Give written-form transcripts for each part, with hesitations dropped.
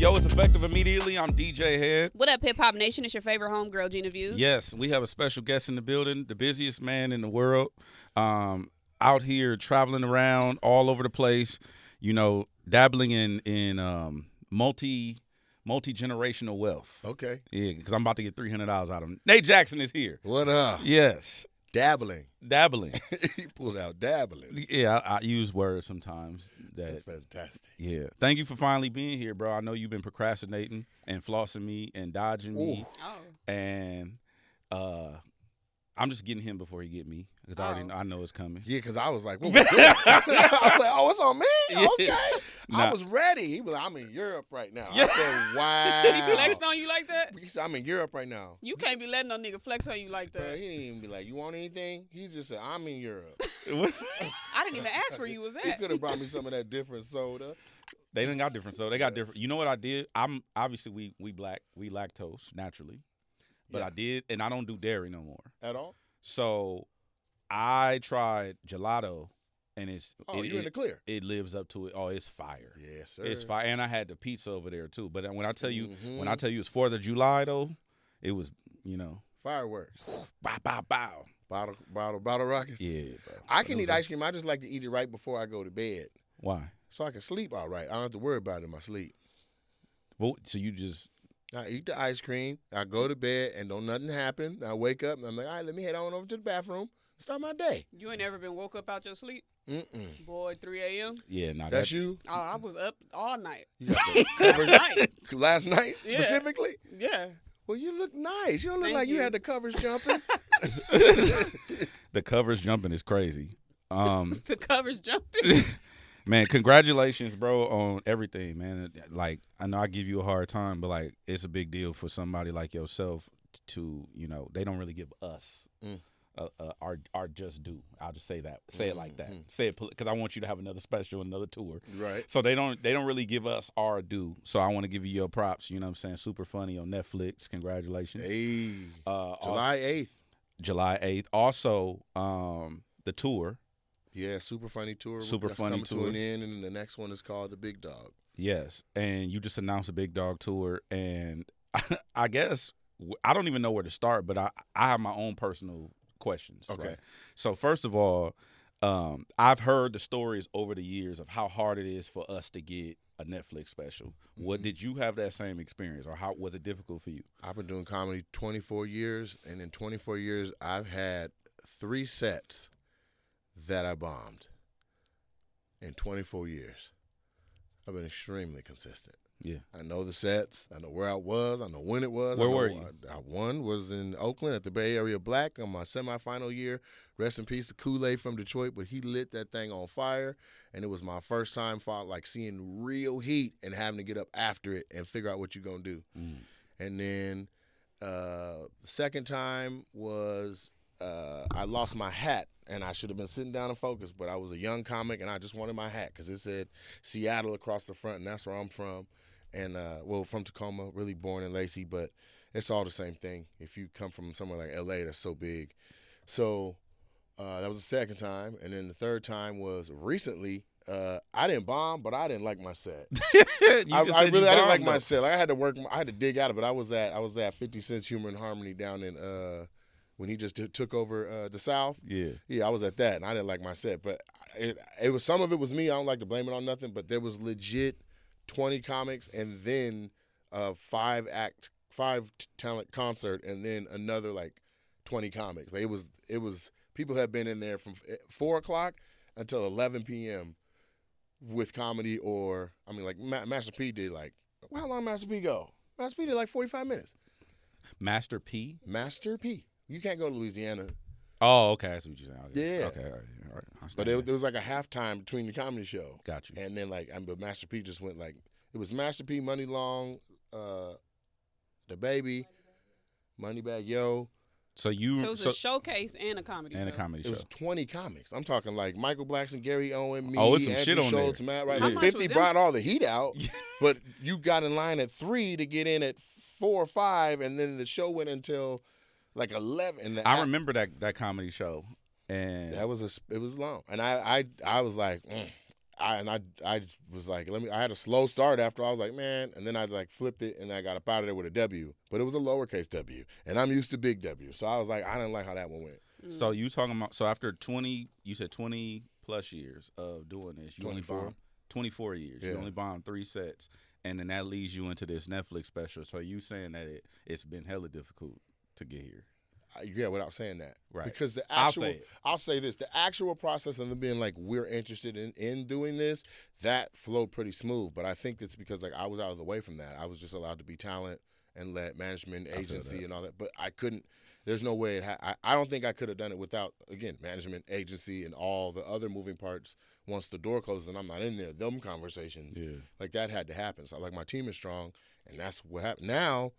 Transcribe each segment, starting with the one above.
Yo, it's effective immediately. I'm DJ Hed. What up, Hip Hop Nation? It's your favorite homegirl, Gina Views. Yes, we have a special guest in the building, the busiest man in the world, out here traveling around all over the place, you know, dabbling in multi-generational wealth. Okay. Yeah, because I'm about to get $300 out of him. Nate Jackson is here. What up? Yes. Dabbling. He pulled out dabbling. Yeah, I use words sometimes. That's fantastic. Yeah. Thank you for finally being here, bro. I know you've been procrastinating and flossing me and dodging me. Oh. And I'm just getting him before he get me because I know it's coming. Yeah, because I was like, what we doing? I was like, oh, it's on me? Yeah. Okay. Nah. I was ready. He was like, I'm in Europe right now. Yeah. I said, wow. He flexed on you like that? He said, I'm in Europe right now. You can't be letting no nigga flex on you like Bro, that. he didn't even be like, you want anything? He just said, I'm in Europe. I didn't even ask where you was He at. could have brought me some of that different soda. They done got different. So they got different. You know what I did? I'm obviously we black. We lactose naturally. But Yeah. I did, and I don't do dairy no more. At all? So I tried gelato, and You're in the clear. it lives up to it. Oh, it's fire. Yes, sir. It's fire. And I had the pizza over there too. But when I tell you, Mhm. it's 4th of July though, it was, Fireworks. bow, bow, bow. Bottle rockets. Yeah, bro. I can eat ice cream. I just like to eat it right before I go to bed. Why? So I can sleep all right. I don't have to worry about it in my sleep. Well, so you just I eat the ice cream. I go to bed and don't nothing happen. I wake up and I'm like, all right, let me head on over to the bathroom. Start my day. You ain't ever been woke up out your sleep? Mm-mm. Boy, 3 a.m.? yeah, nah. That's you? Oh, I was up all night. You got the Last covers night. last night Yeah. specifically? Yeah. Well, you look nice. You don't look Thank like you you. had the covers jumping. The covers jumping is crazy. The cover's jumping. Man, congratulations, bro, on everything, man. Like, I know I give you a hard time, but like, it's a big deal for somebody like yourself to, they don't really give us our just due. I'll just say that. Say it like that. Say it because I want you to have another special, another tour. Right. So they don't really give us our due. So I want to give you your props. You know what I'm saying? Super Funny on Netflix. Congratulations. Hey. July 8th. July 8th. Also, the tour. Yeah, Super Funny Tour. Super That's Funny coming Tour. to an end, and then the next one is called The Big Dog. Yes, and you just announced a Big Dog tour, and I guess I don't even know where to start, but I have my own personal questions. Okay. Right? So first of all, I've heard the stories over the years of how hard it is for us to get a Netflix special. What did you have that same experience, or how was it difficult for you? I've been doing comedy 24 years, and in 24 years, I've had 3 sets that I bombed in 24 years. I've been extremely consistent. Yeah. I know the sets. I know where I was. I know when it was. Where I know were you? One was in Oakland at the Bay Area Black on my semifinal year. Rest in peace to Kool-Aid from Detroit, but he lit that thing on fire, and it was my first time seeing real heat and having to get up after it and figure out what you're going to do. And then the second time was I lost my hat, and I should have been sitting down and focused, but I was a young comic, and I just wanted my hat because it said Seattle across the front, and that's where I'm from. And, from Tacoma, really born in Lacey, but it's all the same thing. If you come from somewhere like L.A., that's so big. So that was the second time, and then the third time was recently. I didn't bomb, but I didn't like my set. I didn't like my set. Like I had to dig out of it. I was at 50 Cent's Humor and Harmony down in when he just took over the South. Yeah, I was at that, and I didn't like my set. But it was some of it was me. I don't like to blame it on nothing, but there was legit 20 comics, and then a 5 talent concert, and then another like 20 comics. Like it was people have been in there from 4:00 until 11 p.m. with comedy, or Master P did how long Master P go? Master P did like 45 minutes. Master P? Master P. You can't go to Louisiana. Oh, okay. That's what you're saying. Okay. Yeah. Okay. All right. But there was like a halftime between the comedy show. Got you. And then but Master P just went it was Master P, Money Long, The Baby, Moneybag Yo. So it was a showcase and a comedy show. It was 20 comics. I'm talking like Michael Blackson, Gary Owen, me, it's some Andrew shit on Schultz, there. Matt Wright. How Like, much 50 was brought all the heat out, but you got in line at 3 to get in at 4 or 5, and then the show went until like 11. I remember that comedy show, and it was long, and I was like, I was like, I had a slow start after. I was like, man, and then I like flipped it and I got up out of there with a W, but it was a lowercase W, and I'm used to big W, so I was like, I didn't like how that one went. So you talking about? So after 20, you said 20 plus years of doing this, you 24. only bombed 24 years. Yeah. You only bombed 3 sets, and then that leads you into this Netflix special. So you saying that it's been hella difficult to get here? Yeah, without saying that, Right? Because the I'll actual, say it. I'll say this: the actual process of them being like, we're interested in doing this, that flowed pretty smooth. But I think it's because like I was out of the way from that. I was just allowed to be talent and let management, agency, and all that. But I couldn't. There's no way. I don't think I could have done it without, again, management, agency, and all the other moving parts. Once the door closes and I'm not in there, them conversations, like that had to happen. So like my team is strong, and that's what happened. Now,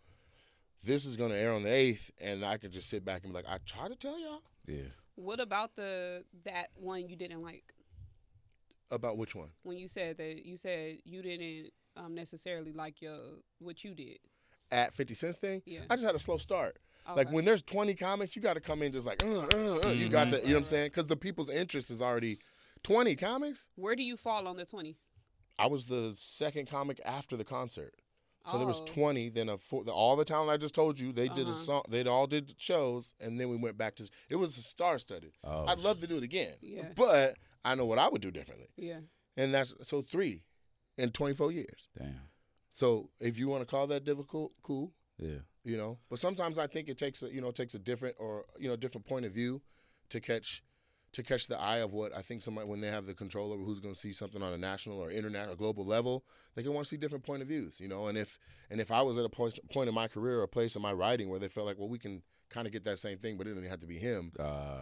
this is going to air on the 8th, and I can just sit back and be like, I tried to tell y'all. Yeah. What about that one you didn't like? About which one? When you said you didn't necessarily like what you did. At 50 Cent's thing? Yeah. I just had a slow start. Okay. Like when there's 20 comics, you got to come in just like, you got the, you know what I'm saying? Because the people's interest is already 20 comics. Where do you fall on the 20? I was the second comic after the concert. So there was Oh. 20, then all the talent I just told you, they did a song, they all did shows, and then we went back to, it was star-studded. Oh, I'd love to do it again. Yeah. But I know what I would do differently. Yeah. And so 3 in 24 years. Damn. So if you want to call that difficult, cool. Yeah. You know, but sometimes I think it takes a different different point of view to catch the eye of what I think somebody, when they have the control over who's going to see something on a national or international or global level, they can want to see different point of views, you know. And if I was at a point in my career or a place in my writing where they felt like, well, we can kind of get that same thing, but it doesn't have to be him,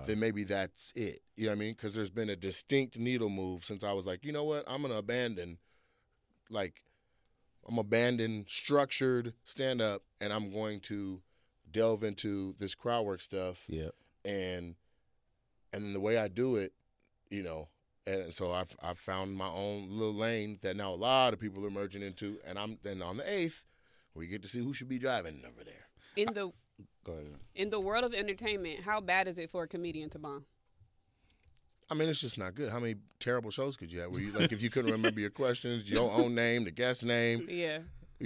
then maybe that's it. You know what I mean? Because there's been a distinct needle move since I was like, you know what, I'm going to abandon structured stand-up, and I'm going to delve into this crowd work stuff. Yeah. And then the way I do it, you know, and so I've found my own little lane that now a lot of people are merging into, and then on the 8th, we get to see who should be driving over there. Go ahead. In the world of entertainment, how bad is it for a comedian to bomb? I mean, it's just not good. How many terrible shows could you have where you, like, if you couldn't remember your questions, your own name, the guest name, Yeah.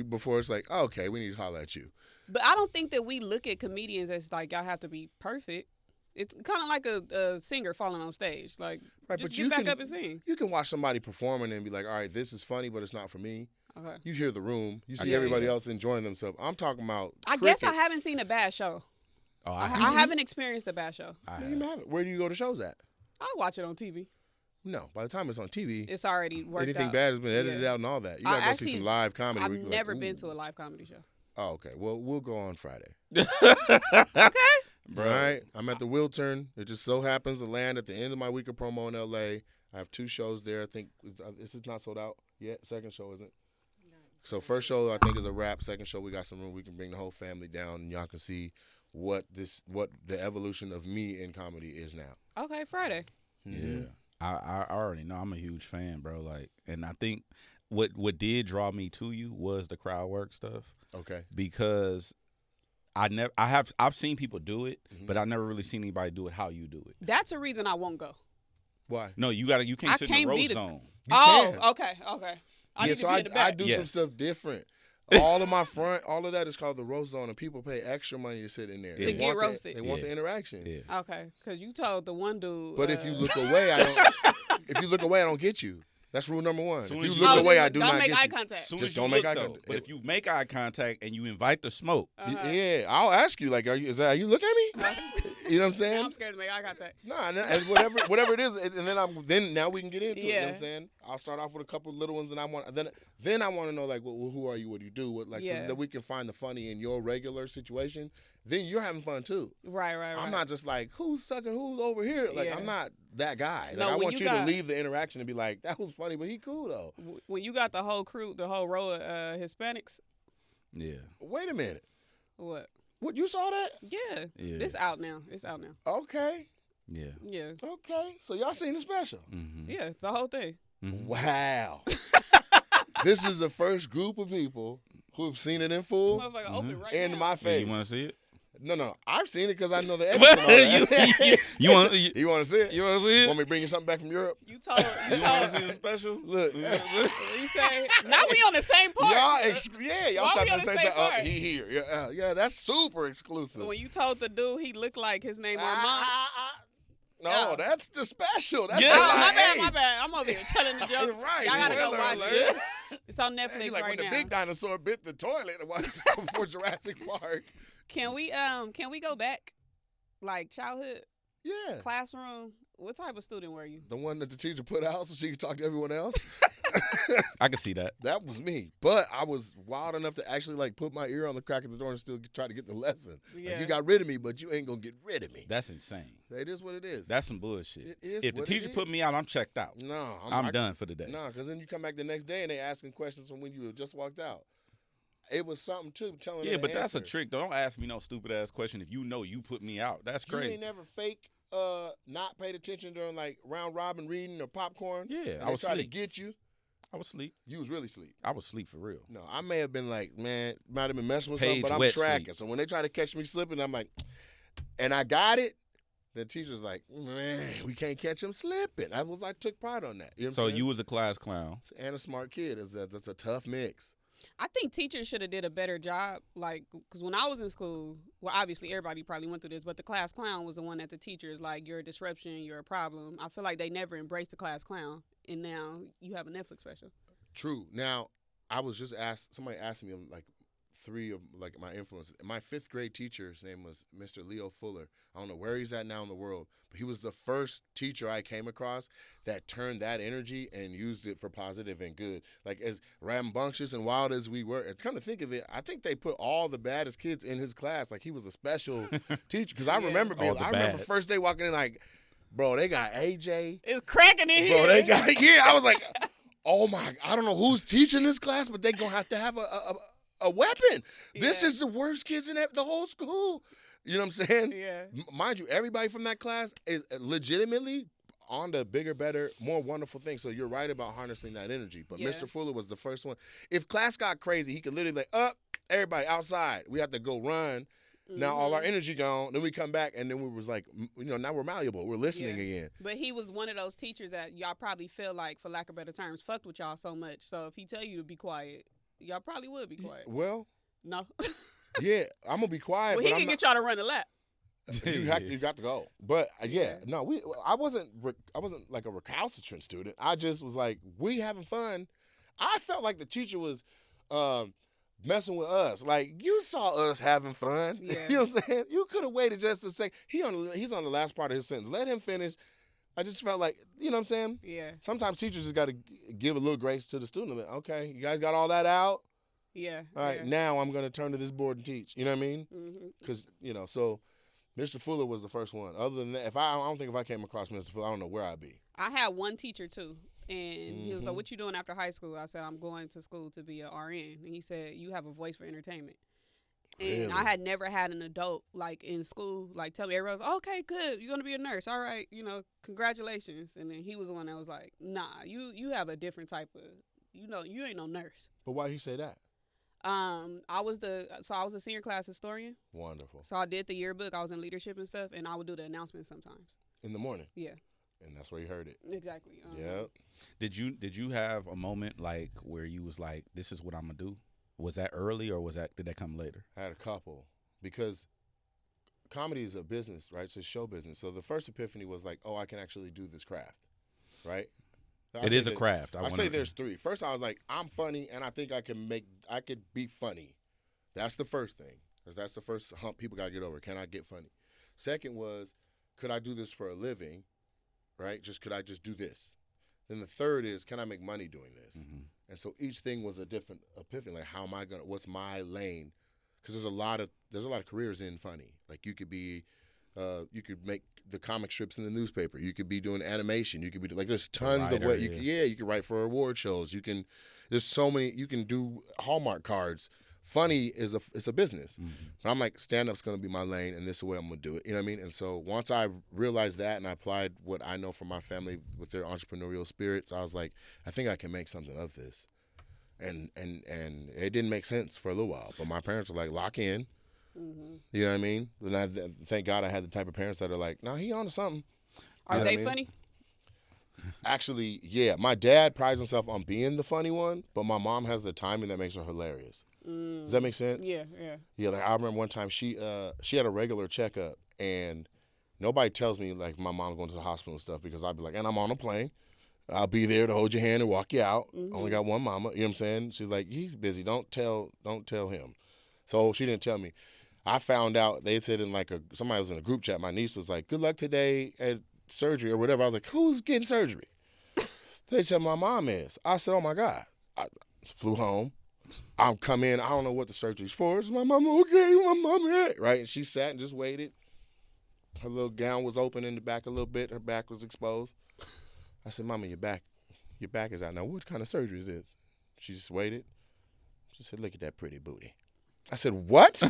before it's like, oh, okay, we need to holler at you. But I don't think that we look at comedians as like y'all have to be perfect. It's kind of like a singer falling on stage. Like, Right, just but get you back can- up and sing. You can watch somebody performing and be like, all right, this is funny, but it's not for me. Okay. You hear the room. You see can everybody see that. else enjoying themselves. I'm talking about I guess I crickets. haven't seen a bad show. Oh, I haven't experienced a bad show. I No, you have. haven't. Where do you go to shows at? I'll watch it on TV. No, by the time it's on TV, It's already worked anything out. bad has been edited Yeah. out and all that. You I gotta go see actually- some live comedy. I've where you never like, been ooh. to a live comedy show. Oh, okay. Well, we'll go on Friday. Okay. Bro. All right. I'm at the Wiltern. It just so happens to land at the end of my week of promo in LA. I have 2 shows there. I think this is not sold out yet. Second show isn't. So first show I think is a wrap. Second show we got some room. We can bring the whole family down and y'all can see what the evolution of me in comedy is now. Okay, Friday. Mm-hmm. Yeah. I already know. I'm a huge fan, bro. Like, and I think what did draw me to you was the crowd work stuff, Okay. because I've seen people do it, Mhm. but I never really seen anybody do it how you do it. That's a reason I won't go. Why? No, you can't I sit can't in the be roast the- zone. You can. Okay. I Yeah, need so to be in the I back. do some Yes. stuff different. All of my front, all of that is called the roast zone, and people pay extra money to sit in there. To They get want roasted. They want Yeah. the interaction. Yeah. Okay, because you told the one dude. But if you look away, I don't. If you look away, I don't get you. That's rule number 1. If Soon you as you look look- away, I do don't not make get eye you. contact. Soon Just as you don't look, make eye though. contact. But if you make eye contact and you invite the smoke, Uh-huh. Yeah, I'll ask you. Like, are you looking at me? You know what I'm saying? I'm scared to make eye contact. Nah, and whatever it is, and then now we can get into it. You know what I'm Yeah. saying? I'll start off with a couple little ones, and I want then I want to know, like, well, who are you? What do you do? So Yeah. that we can find the funny in your regular situation. Then you're having fun too. Right. I'm not just like, who's sucking who's over here. Like, Yeah. I'm not that guy. Like, No, I when want you you to got- leave the interaction and be like, that was funny, but he cool though. When you got the whole crew, the whole row of Hispanics, yeah, Wait a minute. what? What, you saw that? Yeah. yeah, It's out now. Okay. yeah. Yeah. Okay. So y'all seen the special? Mm-hmm. Yeah, the whole thing. Mm-hmm. Wow. This is the first group of people who've seen it in full Motherfucker open right in now. my Yeah, face. you want to see it? No. I've seen it because I know the editing and all that. you want You want to see it? you want to see it? Want me to bring you something back from Europe? You told. You want to see the special? Look. You say now we on the same part. Y'all Why starting we at on the the same same time. part? He here. Yeah, that's super exclusive. When you told the dude he looked like his name Armand. No, that's the special. That's Yeah. the Oh, live. my bad. I'm over here telling the jokes. Right. Y'all gotta go Spoiler watch alert. it. It's on Hey, Netflix like right when now. the big dinosaur bit the toilet and watched before Jurassic Park. Can we go back, like childhood Yeah. classroom? What type of student were you? The one that the teacher put out so she could talk to everyone else. I can see that. That was me. But I was wild enough to actually like put my ear on the crack of the door and still try to get the lesson. Yeah. Like, you got rid of me, but you ain't gonna get rid of me. That's insane. It is what it is. That's some bullshit. It is If the what teacher it put is. me out, I'm checked out. No, I'm done for the day. No, because then you come back the next day and they asking questions from when you had just walked out. It was something too telling. Yeah, her but the that's a answer. trick. Don't ask me no stupid ass question if you know you put me out. That's You crazy. ain't never fake not paid attention during like round robin reading or popcorn. Yeah, and I they was tried to asleep. get you. I was asleep. You was really asleep. I was asleep for real. No, I may have been like, man, might have been messing with Page something, but I'm wet tracking. sleep. So when they try to catch me slipping, I'm like, and I got it. The teacher's like, man, we can't catch him slipping. I took pride on that. You know what I'm So saying? you was a class clown. And a smart kid. That's a tough mix. I think teachers should have did a better job, like, because when I was in school, well, obviously everybody probably went through this, but the class clown was the one that the teachers, like, you're a disruption, you're a problem. I feel like they never embraced the class clown, and now you have a Netflix special. True. Now, I was just asked, somebody asked me like 3 of like my influences. My 5th grade teacher, his name was Mr. Leo Fuller. I don't know where he's at now in the world, but he was the first teacher I came across that turned that energy and used it for positive and good. Like as rambunctious and wild as we were, and come to think of it, I think they put all the baddest kids in his class. Like he was a special teacher. Because I Yeah. remember All the remember bads. first day walking in like, bro, they got AJ. It's cracking in here. Bro, they got I was like, oh my, I don't know who's teaching this class, but they gonna have a weapon. This Yeah. is the worst kids in the whole school. You know what I'm saying? Yeah. Mind you, everybody from that class is legitimately on the bigger, better, more wonderful things. So you're right about harnessing that energy. But Yeah. Mr. Fuller was the first one. If class got crazy, he could literally be like, everybody outside. We have to go run. Now all our Mhm. energy gone. Then we come back and then we was like, now we're malleable. We're listening Yeah. again. But he was one of those teachers that y'all probably feel like, for lack of better terms, fucked with y'all so much. So if he tell you to be quiet, y'all probably would be quiet. Well, No. yeah, I'm gonna be quiet. Well, but he I'm can not, get y'all to run the lap. you got to go. But Yeah. no, I wasn't like a recalcitrant student. I just was like, we having fun. I felt like the teacher was messing with us. Like you saw us having fun. Yeah. You know what I'm saying? You could have waited just a second. He's on the last part of his sentence. Let him finish. I just felt like, you know what I'm saying? Yeah. Sometimes teachers just got to give a little grace to the student. Like, okay, you guys got all that out. Yeah. All right, now I'm going to turn to this board and teach. You know what I mean? Mm-hmm. Because, so Mr. Fuller was the first one. Other than that, I don't think if I came across Mr. Fuller, I don't know where I'd be. I had one teacher too, and he was like, Mhm. "What you doing after high school?" I said, "I'm going to school to be a RN." And he said, "You have a voice for entertainment." Really? And I had never had an adult like in school like tell me, everybody was, "Okay, good, you're gonna be a nurse. All right, congratulations." And then he was the one that was like, "Nah, you have a different type of, you ain't no nurse." But why did he say that? I was a senior class historian. Wonderful. So I did the yearbook. I was in leadership and stuff, and I would do the announcements sometimes. In the morning. Yeah, And that's where you heard it. exactly. Yeah. Did you have a moment like where you was like, this is what I'm gonna do? Was that early or did that come later? I had a couple because comedy is a business, right? It's a show business. So the first epiphany was like, oh, I can actually do this craft, right? It is a craft. I say there's 3. First, I was like, I'm funny, and I think I could be funny. That's the first thing, because that's the first hump people got to get over. Can I get funny? Second was, could I do this for a living, right? Could I just do this? Then the third is, can I make money doing this? Mm-hmm. And so each thing was a different epiphany. Like, how am I gonna? What's my lane? Because there's a lot of careers in funny. Like you could be, you could make the comic strips in the newspaper. You could be doing animation. You could be like there's tons of what you can. Yeah, you can write for award shows. You can. There's so many. You can do Hallmark cards. Funny is it's a business. Mm-hmm. But I'm like, stand-up's going to be my lane, and this is the way I'm going to do it. You know what I mean? And so once I realized that and I applied what I know from my family with their entrepreneurial spirits, I was like, I think I can make something of this. And it didn't make sense for a little while. But my parents were like, lock in. Mm-hmm. You know what I mean? And thank God I had the type of parents that are like, "No, he on to something." Are know they what I mean? funny? Actually, yeah. My dad prides himself on being the funny one, but my mom has the timing that makes her hilarious. Does that make sense? Yeah. Yeah, like I remember one time she had a regular checkup, and nobody tells me like my mom's going to the hospital and stuff, because I'd be like, and I'm on a plane. I'll be there to hold your hand and walk you out. Mm-hmm. Only got one mama. You know what I'm saying? She's like, he's busy. Don't tell him. So she didn't tell me. I found out they said in somebody was in a group chat. My niece was like, "Good luck today at surgery," or whatever. I was like, "Who's getting surgery?" They said my mom is. I said, "Oh my God." I flew home. I'm come in. I don't know what the surgery's for. Is my mama okay? My mama, right? And she sat and just waited. Her little gown was open in the back a little bit. Her back was exposed. I said, "Mama, your back is out now. What kind of surgery is this?" She just waited. She said, "Look at that pretty booty." I said, "What?"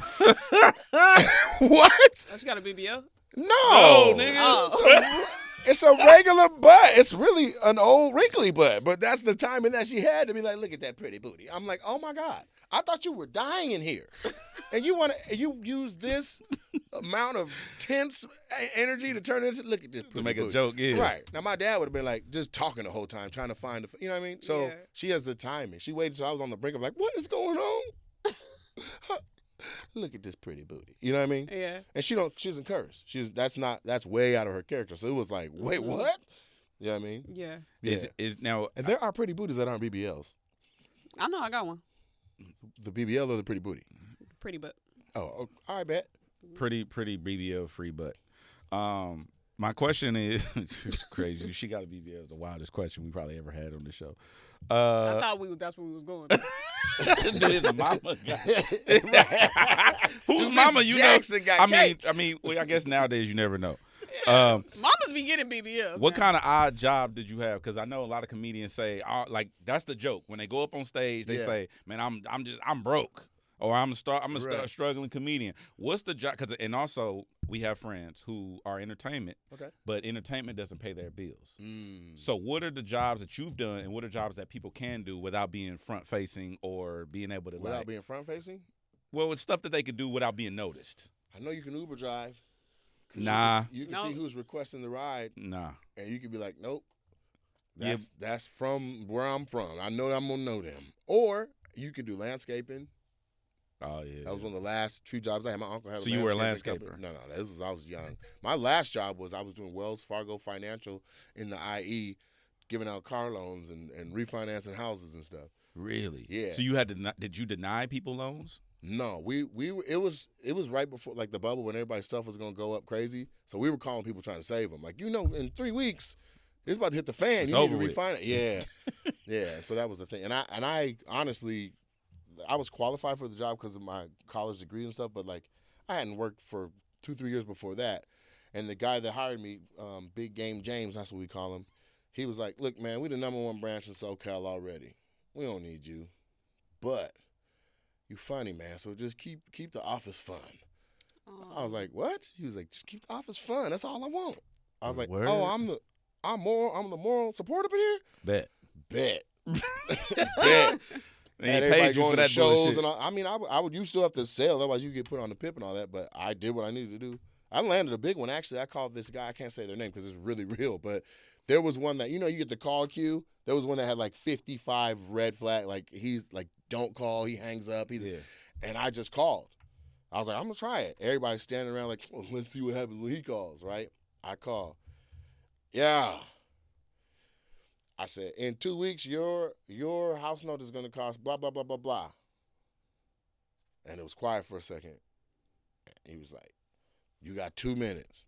What? Oh, she got a BBL? No, nigga. Oh. It's a regular butt. It's really an old wrinkly butt, but that's the timing that she had to be like, "Look at that pretty booty." I'm like, "Oh my God, I thought you were dying in here, and you use this amount of tense energy to turn into look at this pretty To make booty." a joke, yeah. Right. Now my dad would have been like just talking the whole time, trying to find you know what I mean? So Yeah. she has the timing. She waited till I was on the brink of like, "What is going on?" Look at this pretty booty. You know what I mean? Yeah. And she doesn't curse. That's way out of her character. So it was like, wait, what? You know what I mean? Yeah. Yeah. Is now And there are pretty booties that aren't BBLs. I know I got one. The BBL or the pretty booty? Pretty butt. Oh, I bet. pretty BBL free, but my question is it's crazy. She got a BBL. It's the wildest question we probably ever had on the show. I thought that's where we was going. The mama whose Just mama Miss you Jackson know? got cake. Well, I guess nowadays you never know. Mamas be getting BBLs. What now. kind of odd job did you have? Because I know a lot of comedians say, like that's the joke when they go up on stage. They Yeah. say, "Man, I'm broke," or I'm a Right. struggling comedian. What's the job? And also we have friends who are entertainment, Okay. but entertainment doesn't pay their bills. Mm. So what are the jobs that you've done, and what are jobs that people can do without being front facing or being able to Without being front facing? well, it's stuff that they could do without being noticed. I know you can Uber drive. 'Cause Nah. You can No. see who's requesting the ride, Nah. and you can be like, "Nope, Yeah. that's from where I'm from. I know I'm gonna know them." Or you could do landscaping. Oh yeah. That was one of the last true jobs I had. My uncle had So a you were a landscaping landscaper? company. No, this was I was young. My last job was I was doing Wells Fargo Financial in the IE, giving out car loans and refinancing houses and stuff. Really? Yeah. So did you deny people loans? No, we were, it was right before like the bubble when everybody's stuff was gonna go up crazy. So we were calling people trying to save them. Like, in 3 weeks it's about to hit the fan. It's You need over to with. refinance. Yeah, yeah. So that was the thing. And I honestly, I was qualified for the job because of my college degree and stuff. But like, I hadn't worked for 2-3 years before that. And the guy that hired me, Big Game James, that's what we call him. He was like, "Look, man, we the #1 branch in SoCal already. We don't need you, but you funny, man. So just keep the office fun." I was like, "What?" He was like, "Just keep the office fun. That's all I want." I was like, Word. "Oh, I'm the moral support up here." Bet. Bet. They And ain't everybody paid you going for to that shows bullshit. and all. I mean, you still have to sell, otherwise you get put on the pip and all that. But I did what I needed to do. I landed a big one actually. I called this guy. I can't say their name because it's really real, but there was one that you get the call queue. There was one that had like 55 red flag. Like he's like, "Don't call." He hangs up. And I just called. I was like, "I'm gonna try it." Everybody's standing around like, "Oh, let's see what happens when he calls." Right? I call. Yeah. I said, "In 2 weeks, your house note is going to cost blah, blah, blah, blah, blah." And it was quiet for a second. He was like, "You got 2 minutes."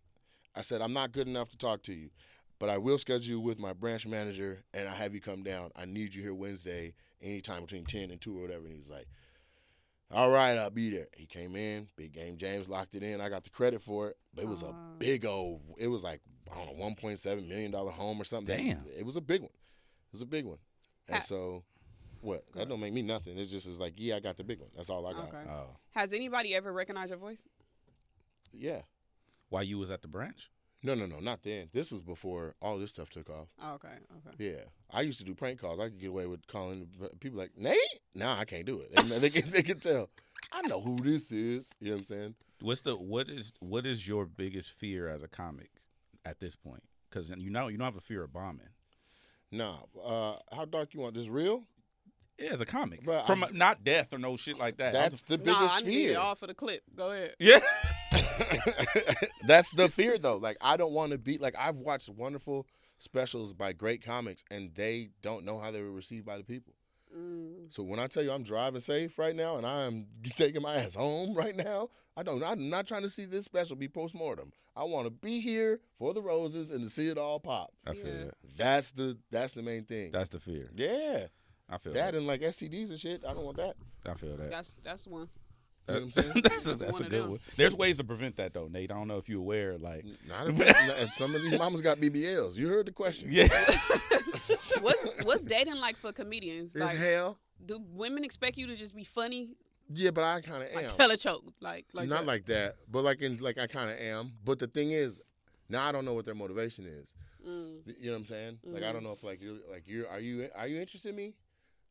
I said, "I'm not good enough to talk to you, but I will schedule you with my branch manager, and I'll have you come down. I need you here Wednesday, anytime between 10 and 2 or whatever." And he was like, "All right, I'll be there." He came in, Big Game James locked it in. I got the credit for it, but it was a big old, it was like, I don't know, $1.7 million home or something. Damn. It was a big one. It was a big one. And so, what? That don't make me nothing. It just is like, yeah, I got the big one. That's all I got. Okay. Oh. Has anybody ever recognized your voice? Yeah. While you was at the branch? No, not then. This was before all this stuff took off. Oh, okay. Yeah. I used to do prank calls. I could get away with calling people like, "Nate?" No, I can't do it. And they can tell. I know who this is. You know what I'm saying? What is your biggest fear as a comic at this point? Because you don't have a fear of bombing. Nah. How dark you want this? Real? Yeah, as a comic, But from not death or no shit like that. That's the Nah, biggest I need it fear. all for the clip. Go ahead. Yeah. That's the fear, though. Like, I don't want to be like, I've watched wonderful specials by great comics, and they don't know how they were received by the people. So when I tell you I'm driving safe right now and I'm taking my ass home right now, I'm not trying to see this special be postmortem. I want to be here for the roses and to see it all pop. I feel that. That's the main thing. That's the fear. Yeah. I feel that and like STDs and shit. I don't want that. I feel that. That's one. You know what I'm saying? that's one a of good them. one. There's ways to prevent that though, Nate. I don't know if you're aware. Like, And some of these mamas got BBLs. You heard the question. yeah. What's dating like for comedians? It's Like, hell. do women expect you to just be funny, Yeah, but I kind of am. like tell a joke, like Not that? like that, but I kind of am. But the thing is, now I don't know what their motivation is. You know what I'm saying? Like I don't know if are you interested in me?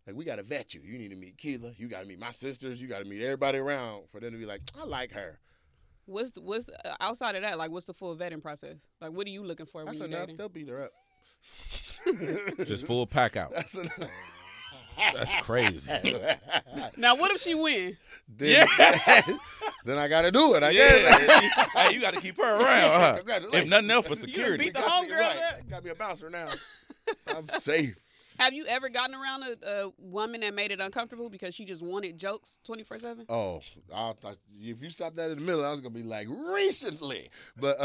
Like we gotta vet you. You need to meet Keela. You gotta meet my sisters. You gotta meet everybody around for them to be like, I like her. What's outside of that? Like, what's the full vetting process? Like, what are you looking for That's when you're enough. dating? They'll beat her up. Just full pack out. That's enough. That's crazy. Now, what if she win? Then I gotta do it. I guess. Hey, you got to keep her around, huh? Congratulations. If nothing else for You security. beat the Got me homegirl right. up. Got me a bouncer now. I'm safe. Have you ever gotten around a woman that made it uncomfortable because she just wanted jokes 24/7? Oh, if you stopped that in the middle, I was gonna be like recently. But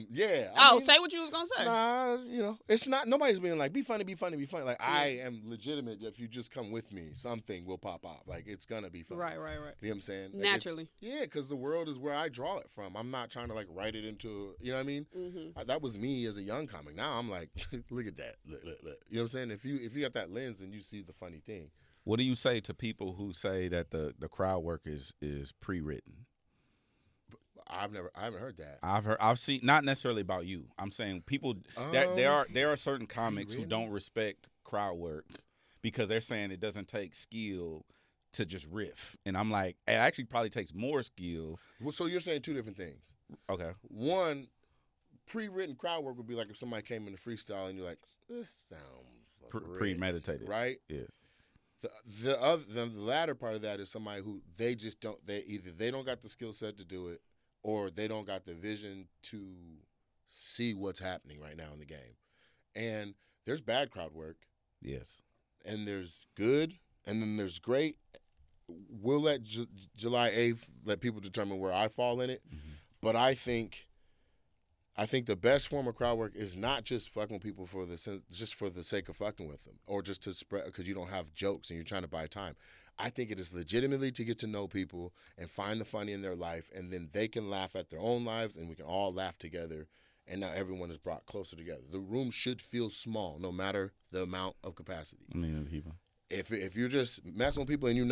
yeah. I mean, Say what you was gonna say. Nah, it's not. Nobody's being like, be funny, be funny, be funny. Like I am legitimate. If you just come with me, something will pop up. Like it's gonna be funny. Right. You know what I'm saying? Like, Naturally. yeah, because the world is where I draw it from. I'm not trying to like write it into. You know what I mean? Mm-hmm. That was me as a young comic. Now I'm like, look at that. Look. You know what I'm saying? If you got that lens and you see the funny thing. What do you say to people who say that the crowd work is pre-written? I haven't heard that. I've seen, not necessarily about you. I'm saying people there are certain comics who don't respect crowd work because they're saying it doesn't take skill to just riff. And I'm like, it actually probably takes more skill. Well, so you're saying two different things. Okay. One, pre-written crowd work would be like if somebody came in the freestyle and you're like, this sounds Premeditated. right? Yeah. The latter part of that is somebody who they just don't. They don't got the skill set to do it, or they don't got the vision to see what's happening right now in the game. And there's bad crowd work. Yes. And there's good, and then there's great. We'll let July 8th let people determine where I fall in it. Mm-hmm. But I think the best form of crowd work is not just fucking with people just for the sake of fucking with them, or just to spread because you don't have jokes and you're trying to buy time. I think it is legitimately to get to know people and find the funny in their life, and then they can laugh at their own lives, and we can all laugh together. And now everyone is brought closer together. The room should feel small, no matter the amount of capacity. I mean, people. If you're just messing with people and you're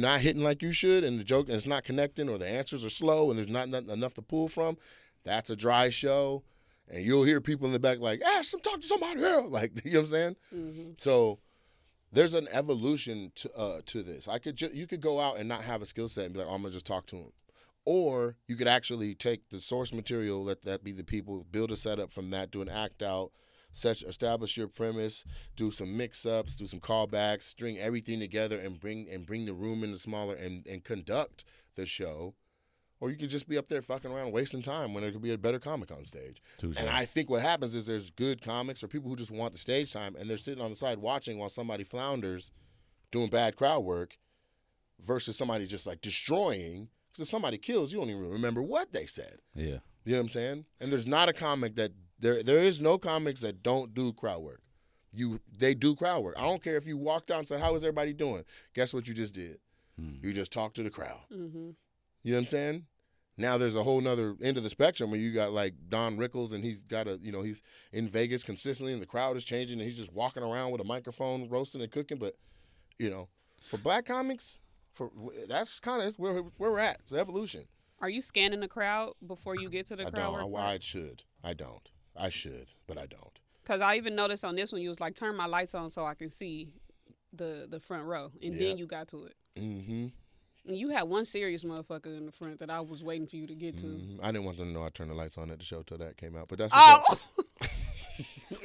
not hitting like you should, and the joke and it's not connecting, or the answers are slow, and there's not enough to pull from, that's a dry show. And you'll hear people in the back like, talk to somebody else. Like, you know what I'm saying? Mm-hmm. So there's an evolution to this. You could go out and not have a skill set and be like, I'm going to just talk to him. Or you could actually take the source material, let that be the people, build a setup from that, do an act out, establish your premise, do some mix-ups, do some callbacks, string everything together and bring the room into smaller and conduct the show. Or you could just be up there fucking around wasting time when there could be a better comic on stage. And I think what happens is there's good comics or people who just want the stage time and they're sitting on the side watching while somebody flounders doing bad crowd work versus somebody just like destroying. Because if somebody kills, you don't even remember what they said. Yeah. You know what I'm saying? And there's not a comic that there is no comics that don't do crowd work. They do crowd work. I don't care if you walked out and said, how is everybody doing? Guess what you just did? You just talked to the crowd. Mm-hmm. You know what I'm saying? Now there's a whole nother end of the spectrum where you got like Don Rickles and he's got he's in Vegas consistently and the crowd is changing and he's just walking around with a microphone roasting and cooking. But, for black comics, that's kind of where we're at. It's evolution. Are you scanning the crowd before you get to the crowd work? I should. I don't. I should, but I don't. Because I even noticed on this one, you was like, turn my lights on so I can see the front row. And then you got to it. Mm-hmm. And you had one serious motherfucker in the front that I was waiting for you to get to. I didn't want them to know I turned the lights on at the show till that came out. But that's Oh.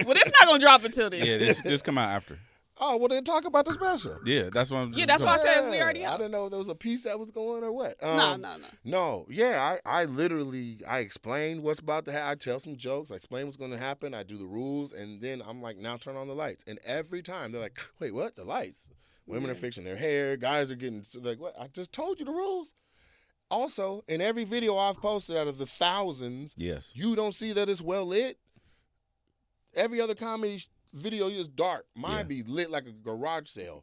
Well, this not gonna drop until then. Yeah, this come out after. Oh, well, then talk about the special. Yeah, that's what I'm Yeah, that's why I said we already I out. didn't know if there was a piece that was going or what. No. No, yeah, I literally, I explained what's about to happen. I tell some jokes. I explain what's going to happen. I do the rules. And then I'm like, now turn on the lights. And every time they're like, wait, what? The lights? Women are fixing their hair. Guys are getting, like, what? I just told you the rules. Also, in every video I've posted out of the thousands, yes, you don't see that it's well lit. Every other comedy video is dark. Mine be lit like a garage sale,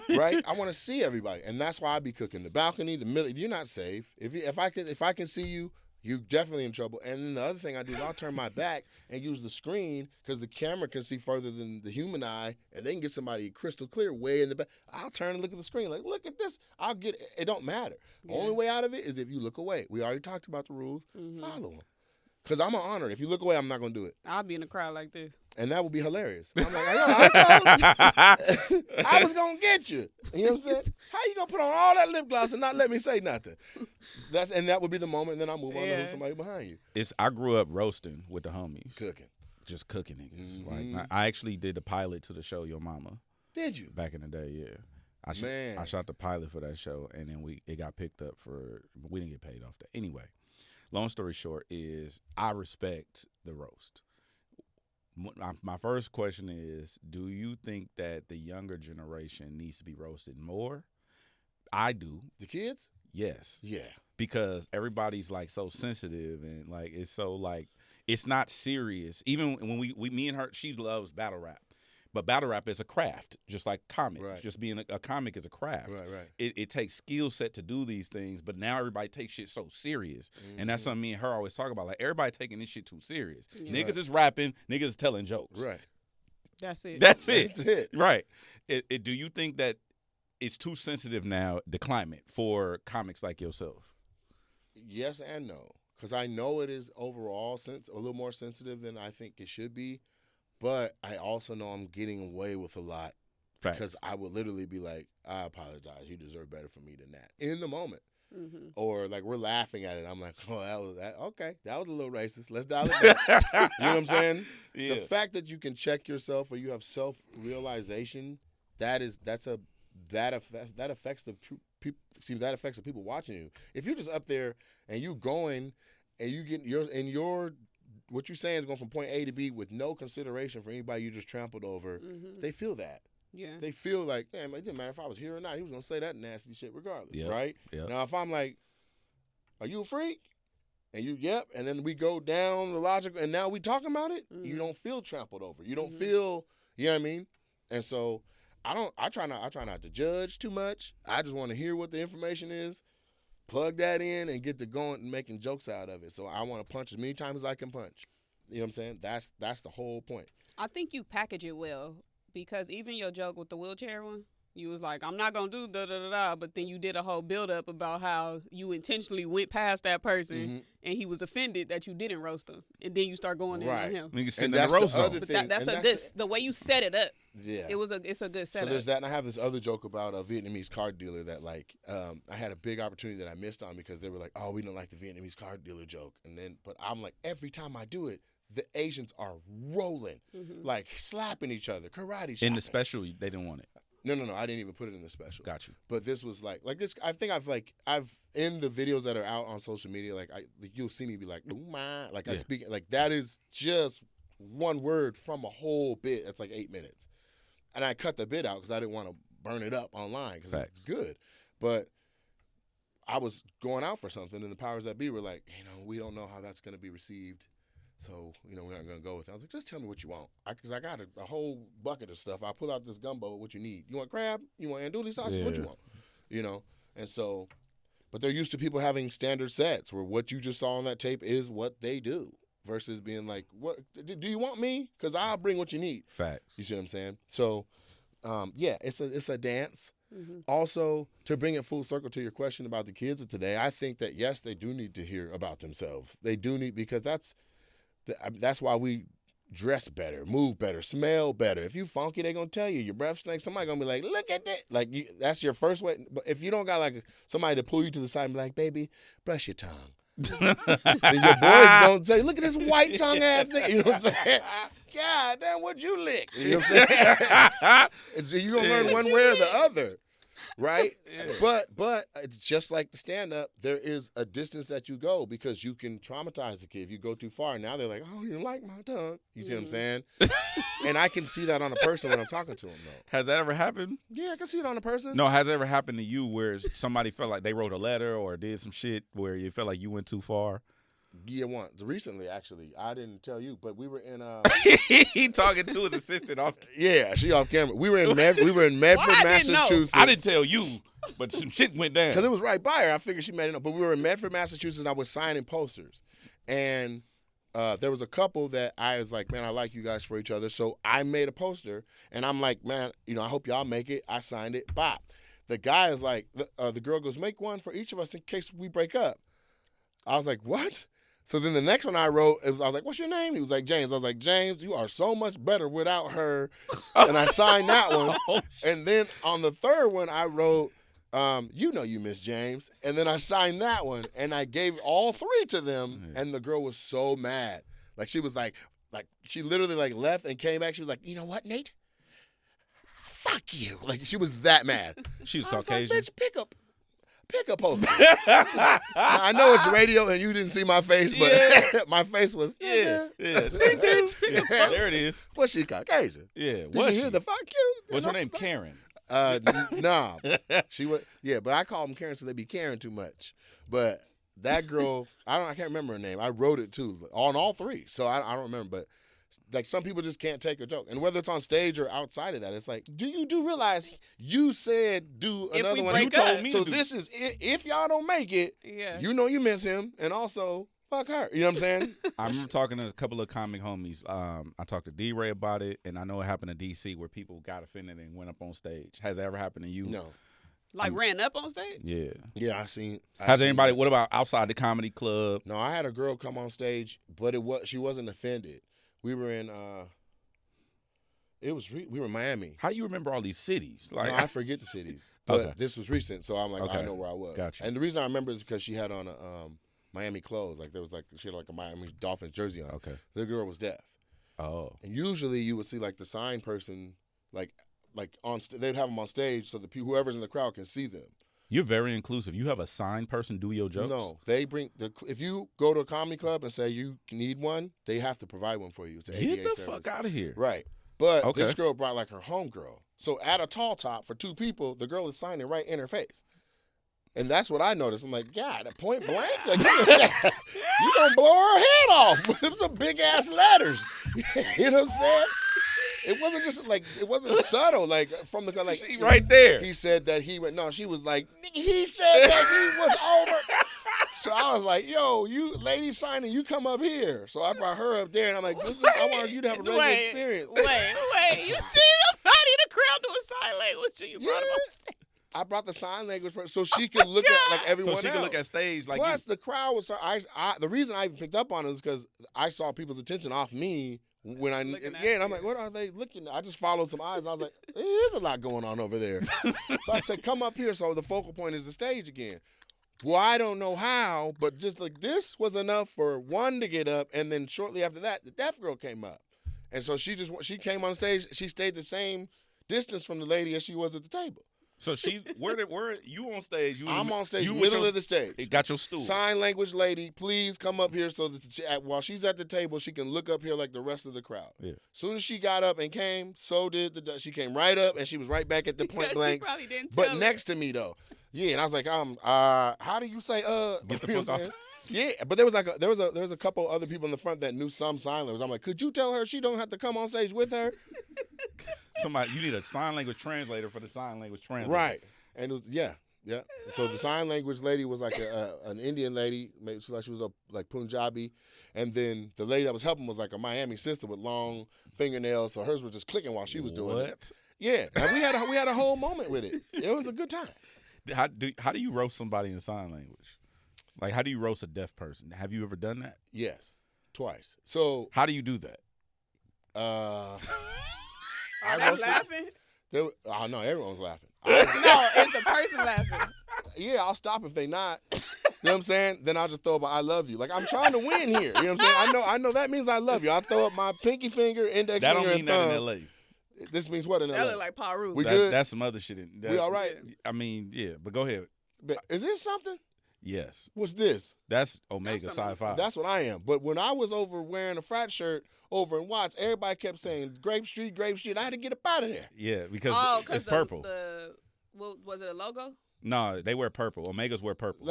right? I want to see everybody, and that's why I be cooking the balcony, the middle. You're not safe. If I can see you, you're definitely in trouble. And then the other thing I do is I'll turn my back and use the screen because the camera can see further than the human eye, and they can get somebody crystal clear way in the back. I'll turn and look at the screen like, look at this. I'll get it. It don't matter. The only way out of it is if you look away. We already talked about the rules. Follow them. Because I'm going to honor it. If you look away, I'm not going to do it. I'll be in the crowd like this. And that would be hilarious. I'm like, I was going to get you. You know what I'm saying? How you going to put on all that lip gloss and not let me say nothing? And that would be the moment, and then I'll move on to who's somebody behind you. I grew up roasting with the homies. Cooking. Just cooking niggas. Like, I actually did the pilot to the show Yo Mama. Did you? Back in the day, yeah. I shot the pilot for that show, and then it got picked up we didn't get paid off that. Anyway. Long story short is I respect the roast. My first question is, do you think that the younger generation needs to be roasted more? I do. The kids? Yes. Yeah. Because everybody's like so sensitive and like it's so like it's not serious. Even when we me and her, she loves battle rap. But battle rap is a craft, just like comics. Right. Just being a comic is a craft. Right. It takes skill set to do these things, but now everybody takes shit so serious. And that's something me and her always talk about. Like, everybody taking this shit too serious. Yeah. Niggas is rapping, niggas is telling jokes. Right. That's it. That's it. Right. Do you think that it's too sensitive now, the climate, for comics like yourself? Yes and no. Because I know it is overall a little more sensitive than I think it should be. But I also know I'm getting away with a lot. Facts. Because I would literally be like, I apologize. You deserve better from me than that. In the moment. Or like we're laughing at it. I'm like, oh, okay. That was a little racist. Let's dial it back. You know what I'm saying? Yeah. The fact that you can check yourself or you have self-realization, that affects the people watching you. If you're just up there and you going and you get what you're saying is going from point A to B with no consideration for anybody you just trampled over. They feel that. Yeah. They feel like, man, it didn't matter if I was here or not. He was going to say that nasty shit regardless, right? Yep. Now, if I'm like, are you a freak? And and then we go down the logical, and now we talking about it, you don't feel trampled over. You don't feel, you know what I mean? And so I try not to judge too much. I just want to hear what the information is. Plug that in and get to going and making jokes out of it. So I want to punch as many times as I can punch. You know what I'm saying? That's the whole point. I think you package it well because even your joke with the wheelchair one, you was like, I'm not going to do da-da-da-da, but then you did a whole build-up about how you intentionally went past that person and he was offended that you didn't roast him. And then you start going in on him. And that's the other thing. The way you set it up. Yeah. It's a good setup. So there's that, and I have this other joke about a Vietnamese car dealer that I had a big opportunity that I missed on because they were like, oh, we don't like the Vietnamese car dealer joke. But I'm like, every time I do it, the Asians are rolling, like slapping each other, karate chopping. In the special, they didn't want it. No, I didn't even put it in the special. Got you. But this was like this. I think I've in the videos that are out on social media, you'll see me be like, oh my, I speak like that is just one word from a whole bit. That's like 8 minutes, and I cut the bit out because I didn't want to burn it up online because it's good. But I was going out for something, and the powers that be were like, we don't know how that's going to be received. So, we're not going to go with it. I was like, just tell me what you want. Because I got a whole bucket of stuff. I pull out this gumbo, what you need. You want crab? You want andouille sausage? What you want? And so, but they're used to people having standard sets where what you just saw on that tape is what they do versus being like, what do you want me? Because I'll bring what you need. Facts. You see what I'm saying? So, it's a dance. Also, to bring it full circle to your question about the kids of today, I think that, yes, they do need to hear about themselves. They do need, because that's why we dress better, move better, smell better. If you funky, they gonna tell you. Your breath stinks. Somebody gonna be like, look at that. Like that's your first way. But if you don't got like somebody to pull you to the side and be like, baby, brush your tongue. Then your boys gonna say, look at this white tongue ass nigga. You know what I'm saying? God damn, what'd you lick? You know what I'm saying? And so you gonna learn one way or the other. Right? Yeah. But it's just like the stand-up, there is a distance that you go because you can traumatize the kid if you go too far. Now they're like, oh, you like my tongue. You see what I'm saying? And I can see that on a person when I'm talking to them, though. Has that ever happened? Yeah, I can see it on a person. No, has it ever happened to you where somebody felt like they wrote a letter or did some shit where you felt like you went too far? Yeah, once. Recently, actually. I didn't tell you, but we were in he talking to his assistant off. Yeah, she off camera. We were in Medford, Massachusetts. I didn't tell you, but some shit went down. Because it was right by her. I figured she made it up. But we were in Medford, Massachusetts, and I was signing posters. And there was a couple that I was like, man, I like you guys for each other. So I made a poster, and I'm like, man, I hope y'all make it. I signed it. Bop. The guy is like, the girl goes, make one for each of us in case we break up. I was like, what? So then the next one I wrote, I was like, what's your name? He was like, James. I was like, James, you are so much better without her. And I signed that one. And then on the third one, I wrote, you miss James. And then I signed that one. And I gave all three to them. And the girl was so mad. Like, she was like she literally like left and came back. She was like, you know what, Nate? Fuck you. Like, she was that mad. She was I Caucasian. was like, bitch, pick a poster. I know it's radio and you didn't see my face, but my face was yeah. There it is. What's she Caucasian? Yeah. Did you hear the fuck you? What's her name? Karen. Nah. She was but I call them Karen so they be caring too much. But that girl, I can't remember her name. I wrote it too on all three, so I don't remember. But like some people just can't take a joke, and whether it's on stage or outside of that, it's like, you realize you said do another one? You told me. So this is if y'all don't make it, you miss him, and also fuck her. You know what I'm saying? I remember talking to a couple of comic homies. I talked to D-Ray about it, and I know it happened to DC where people got offended and went up on stage. Has that ever happened to you? No. Like ran up on stage? Yeah. Yeah, I seen. Has anybody? What about outside the comedy club? No, I had a girl come on stage, but she wasn't offended. We were in we were in Miami. How you remember all these cities? Like, no, I forget the cities, but this was recent, so I'm like, I know where I was. Gotcha. And the reason I remember is because she had on a Miami clothes. Like she had like a Miami Dolphins jersey on. Okay. The girl was deaf. Oh. And usually you would see like the sign person like they'd have them on stage so that whoever's in the crowd can see them. You're very inclusive. You have a signed person do your jokes? No, they bring if you go to a comedy club and say you need one, they have to provide one for you. It's an ADA Get the service. fuck out of here. Right. But this girl brought like her homegirl. So at a tall top for two people, the girl is signing right in her face. And that's what I noticed. I'm like, God, at point blank? Like, you gonna blow her head off with them some big ass letters. You know what I'm saying? It wasn't just like, it wasn't subtle, like from the like she right there. He said that he went. No, she was like, he said that he was over. So I was like, yo, you lady signing, you come up here. So I brought her up there, and I'm like, I want you to have a regular experience. Wait, you see somebody in the crowd doing sign language, so you brought him on stage. I brought the sign language person so she could look at like everyone else. So she could look at stage like. Plus, the crowd was. The reason I even picked up on it is because I saw people's attention off me. When and I'm like, what are they looking at? I just followed some eyes. I was like, there's a lot going on over there. So I said, come up here. So the focal point is the stage again. Well, I don't know how, but just like this was enough for one to get up, and then shortly after that, the deaf girl came up, and so she came on stage. She stayed the same distance from the lady as she was at the table. So where you on stage? I'm on stage, middle of the stage. It got your stool. Sign language lady, please come up here so that while she's at the table, she can look up here like the rest of the crowd. Yeah. Soon as she got up and came, so did she came right up and she was right back at the point blank. But next to me though. Yeah, and I was like, how do you say Get the fuck off. Yeah, but there was a couple other people in the front that knew some sign language. I'm like, could you tell her she don't have to come on stage with her? You need a sign language translator for the sign language translator. Right. And it was, yeah. So the sign language lady was like an Indian lady, maybe she was like Punjabi, and then the lady that was helping was like a Miami sister with long fingernails, so hers was just clicking while she was doing it. Yeah, and we had a whole moment with it. It was a good time. How do you roast somebody in sign language? Like, how do you roast a deaf person? Have you ever done that? Yes, twice. So how do you do that? Are I they roasted- laughing? Oh no, everyone's laughing. No, it's the person laughing. Yeah, I'll stop if they not. You know what I'm saying? Then I'll just throw up a I love you. Like, I'm trying to win here. You know what I'm saying? I know that means I love you. I throw up my pinky finger, index That finger, don't mean and that thumb. in L.A. This means what in That LA? look like Paul Root. We good? That's some other shit. We all right? I mean, yeah, but go ahead. But is this something? Yes. What's this? That's Omega That's something. Sci-Fi. That's what I am. But when I was over wearing a frat shirt over in Watts, everybody kept saying Grape Street, Grape Street. I had to get up out of there. yeah, because it's the, purple. What was it, a logo? No, they wear purple. Omegas wear purple.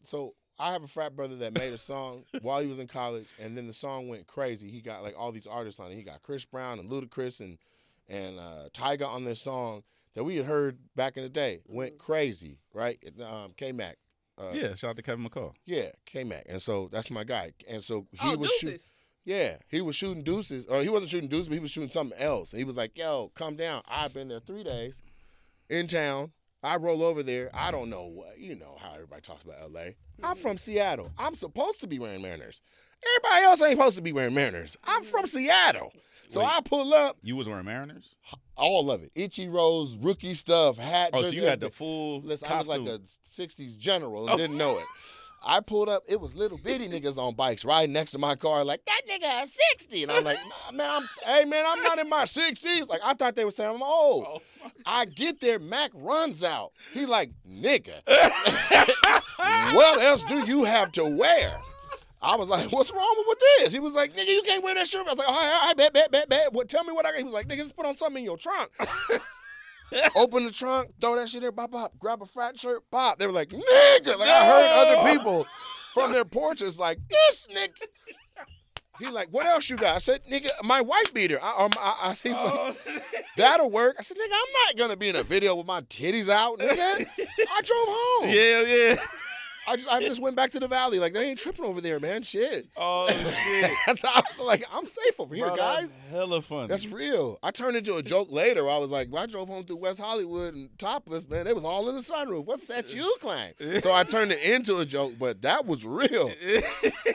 So I have a frat brother that made a song while he was in college, and then the song went crazy. He got like all these artists on it. He got Chris Brown and Ludacris and Tyga on this song that we had heard back in the day. Went crazy, right? K-Mac. Yeah, shout out to Kevin McCall. Yeah, K-Mac. And so that's my guy. And so he was shooting. Deuces. Yeah, he was shooting deuces. Or he wasn't shooting deuces, but he was shooting something else. And he was like, yo, come down. I've been there 3 days in town. I roll over there. I don't know what. You know how everybody talks about L.A. I'm from Seattle. I'm supposed to be wearing Mariners. Everybody else ain't supposed to be wearing Mariners. I'm from Seattle. So Wait. I pull up. You was wearing Mariners? All of it. Ichiro's, rookie stuff, hat. Oh, so jersey, you had the everything. full Listen, I was like costume. a 60s general and didn't know it. I pulled up. It was little bitty niggas on bikes riding next to my car like, that nigga is 60. And I'm like, nah, man, I'm not in my 60s. Like, I thought they were saying I'm old. I get there. Mac runs out. He like, nigga, what else do you have to wear? I was like, what's wrong with this? He was like, nigga, you can't wear that shirt. I was like, all right, bet. Well, tell me what I got. He was like, nigga, just put on something in your trunk. Open the trunk, throw that shit there, bop, grab a frat shirt, pop. They were like, nigga. Like, I heard other people from their porches like, this nigga. He like, what else you got? I said, nigga, my white beater. He's like, that'll work. I said, nigga, I'm not going to be in a video with my titties out, nigga. I drove home. Yeah. I just went back to the valley. Like, they ain't tripping over there, man. Shit. Oh, shit. That's how I feel like I'm safe over here, Bro, guys. That's hella funny. That's real. I turned into a joke later. Where I was like, well, I drove home through West Hollywood and topless, man. They was all in the sunroof. What's that you claim? So I turned it into a joke, but that was real.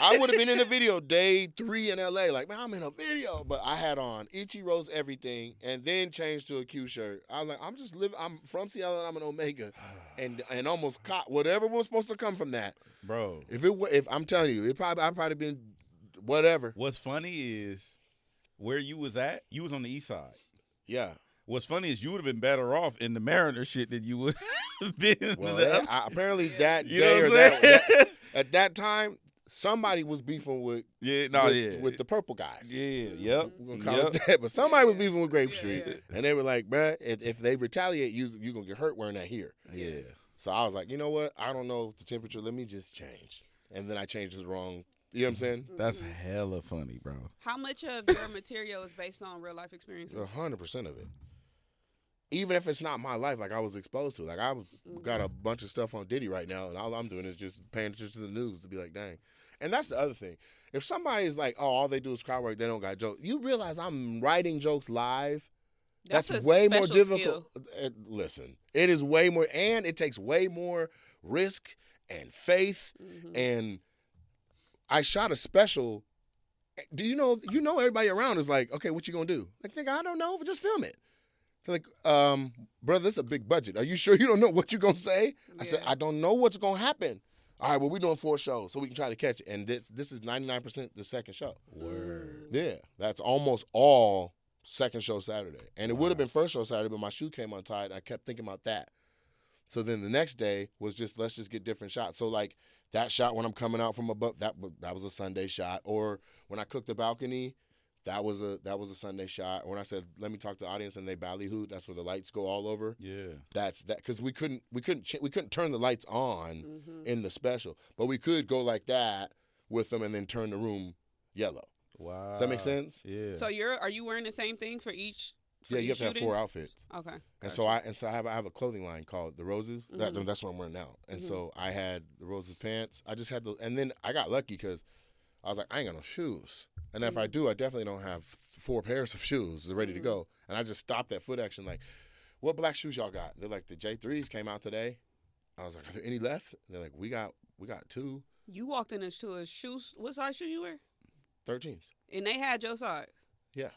I would have been in a video day 3 in LA. Like, man, I'm in a video. But I had on Ichiro's everything and then changed to a Q shirt. I was like, I'm just living. I'm from Seattle and I'm an Omega. And almost caught whatever was supposed to come from that. Bro. If I'm telling you, I'd probably been whatever. What's funny is where you was at, you was on the east side. Yeah. What's funny is you would have been better off in the Mariner shit than you would have been. Well, with the apparently that You know day or what I'm saying? that at that time, somebody was beefing with with the purple guys. Yeah, yep. We're gonna call it that. But somebody was beefing with Grape Street, yeah. and they were like, "Bruh, if they retaliate, you're gonna get hurt wearing that here." Yeah. So I was like, you know what? I don't know the temperature. Let me just change. And then I changed it wrong. You know what I'm saying? That's hella funny, bro. How much of your material is based on real life experiences? 100% of it. Even if it's not my life, like I was exposed to. Like I got a bunch of stuff on Diddy right now, and all I'm doing is just paying attention to the news to be like, dang. And that's the other thing. If somebody's like, oh, all they do is crowd work, they don't got jokes. You realize I'm writing jokes live. That's a way more special difficult. skill. Listen, it is way more, and it takes way more risk and faith. And I shot a special. Do you know everybody around is like, okay, what you gonna do? Like, nigga, I don't know. Just film it. They're like, brother, this is a big budget. Are you sure you don't know what you're gonna say? I said, I don't know what's gonna happen. All right, well, we're doing 4 shows, so we can try to catch it. And this is 99% the second show. Word. Yeah, that's almost all second show Saturday. And it would have been first show Saturday, but my shoe came untied. I kept thinking about that. So then the next day was just, let's just get different shots. So like that shot when I'm coming out from above, that was a Sunday shot. Or when I cooked the balcony, that was a Sunday shot. Or when I said, let me talk to the audience and they ballyhooed, that's where the lights go all over. Yeah. That's that, because we couldn't turn the lights on in the special, but we could go like that with them and then turn the room yellow. Wow. Does that make sense? Yeah. So are you wearing the same thing for each? Yeah, you have to have 4 outfits. Okay. And so I have a clothing line called the Roses. That's what I'm wearing now. And so I had the Roses pants. I just had and then I got lucky because I was like, I ain't got no shoes. And if I do, I definitely don't have 4 pairs of shoes. They're ready to go. And I just stopped at Foot Action like, what black shoes y'all got? They're like, the J3s came out today. I was like, are there any left? They're like, we got 2. You walked into a shoes. What size shoe you wear? 13s. And they had your size. Yeah.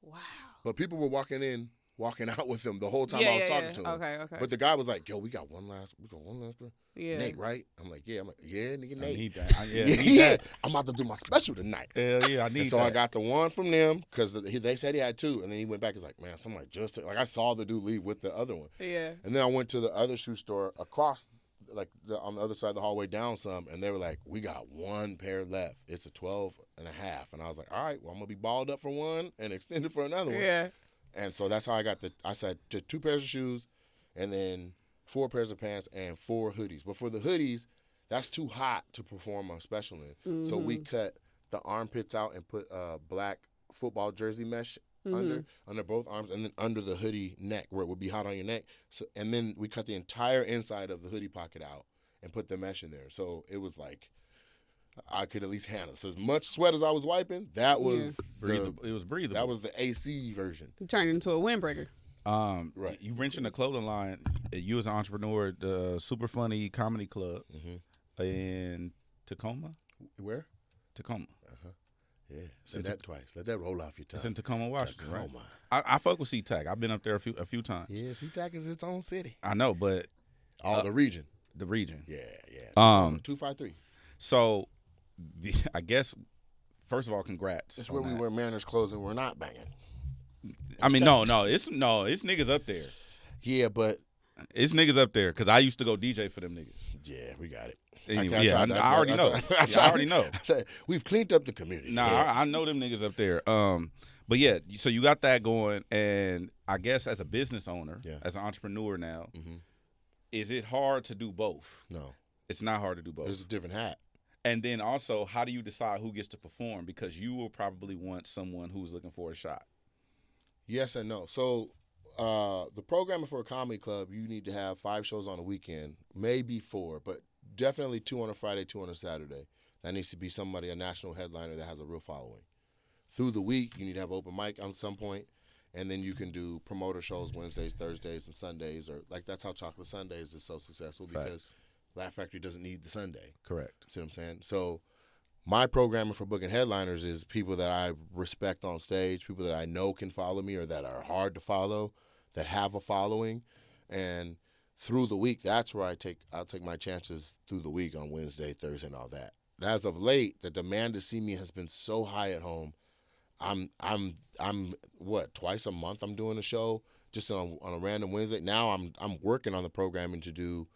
Wow. But people were walking out with him the whole time I was talking to him. Okay. But the guy was like, yo, we got one last one. Yeah. Nate, right? I'm like, yeah, nigga, Nate. I need that. I need that. I'm about to do my special tonight. Hell yeah, I need And so that. I got the one from them because they said he had two, and then he went back. He's like, man, somebody just like I saw the dude leave with the other one. Yeah. And then I went to the other shoe store across, on the other side of the hallway down some, and they were like, we got one pair left. It's a 12 and a half. And I was like, all right, well, I'm gonna be balled up for one and extended for another one. Yeah. And so that's how I got I said 2 pairs of shoes, and then 4 pairs of pants and 4 hoodies. But for the hoodies, that's too hot to perform a special in. Mm-hmm. So we cut the armpits out and put black football jersey mesh under both arms, and then under the hoodie neck where it would be hot on your neck. So, and then we cut the entire inside of the hoodie pocket out and put the mesh in there. So it was like I could at least handle it. So as much sweat as I was wiping, that was breathable. It was breathable. That was the AC version. You turned it into a windbreaker. Right. You mentioned the clothing line. You as an entrepreneur at the Super Funny Comedy Club in Tacoma. Where? Tacoma. Yeah. Say that twice. Let that roll off your tongue. It's in Tacoma, Washington, Tacoma. right? I fuck with SeaTac. I've been up there a few times. Yeah, SeaTac is its own city. I know, but the region. The region. Yeah. 253. So, I guess first of all, congrats. It's where we wear manners clothes and we're not banging. I mean, no, it's niggas up there. Yeah, but it's niggas up there because I used to go DJ for them niggas. Yeah, we got it. Anyway, I already know. I already know. We've cleaned up the community. Nah, yeah. I know them niggas up there. But yeah, so you got that going, and I guess as a business owner, as an entrepreneur now, is it hard to do both? No, it's not hard to do both. It's a different hat. And then also, how do you decide who gets to perform? Because you will probably want someone who's looking for a shot. Yes and no. So the programming for a comedy club, you need to have 5 shows on a weekend, maybe 4, but definitely 2 on a Friday, 2 on a Saturday. That needs to be somebody, a national headliner that has a real following. Through the week, you need to have open mic on some point, and then you can do promoter shows Wednesdays, Thursdays, and Sundays. Or like that's how Chocolate Sundays is so successful because Laugh Factory doesn't need the Sunday. Correct. See what I'm saying? So my programming for booking headliners is people that I respect on stage, people that I know can follow me or that are hard to follow, that have a following, and through the week, that's where I'll take my chances through the week on Wednesday, Thursday, and all that. As of late, the demand to see me has been so high at home. I'm what, twice a month I'm doing a show just on a random Wednesday. Now I'm working on the programming to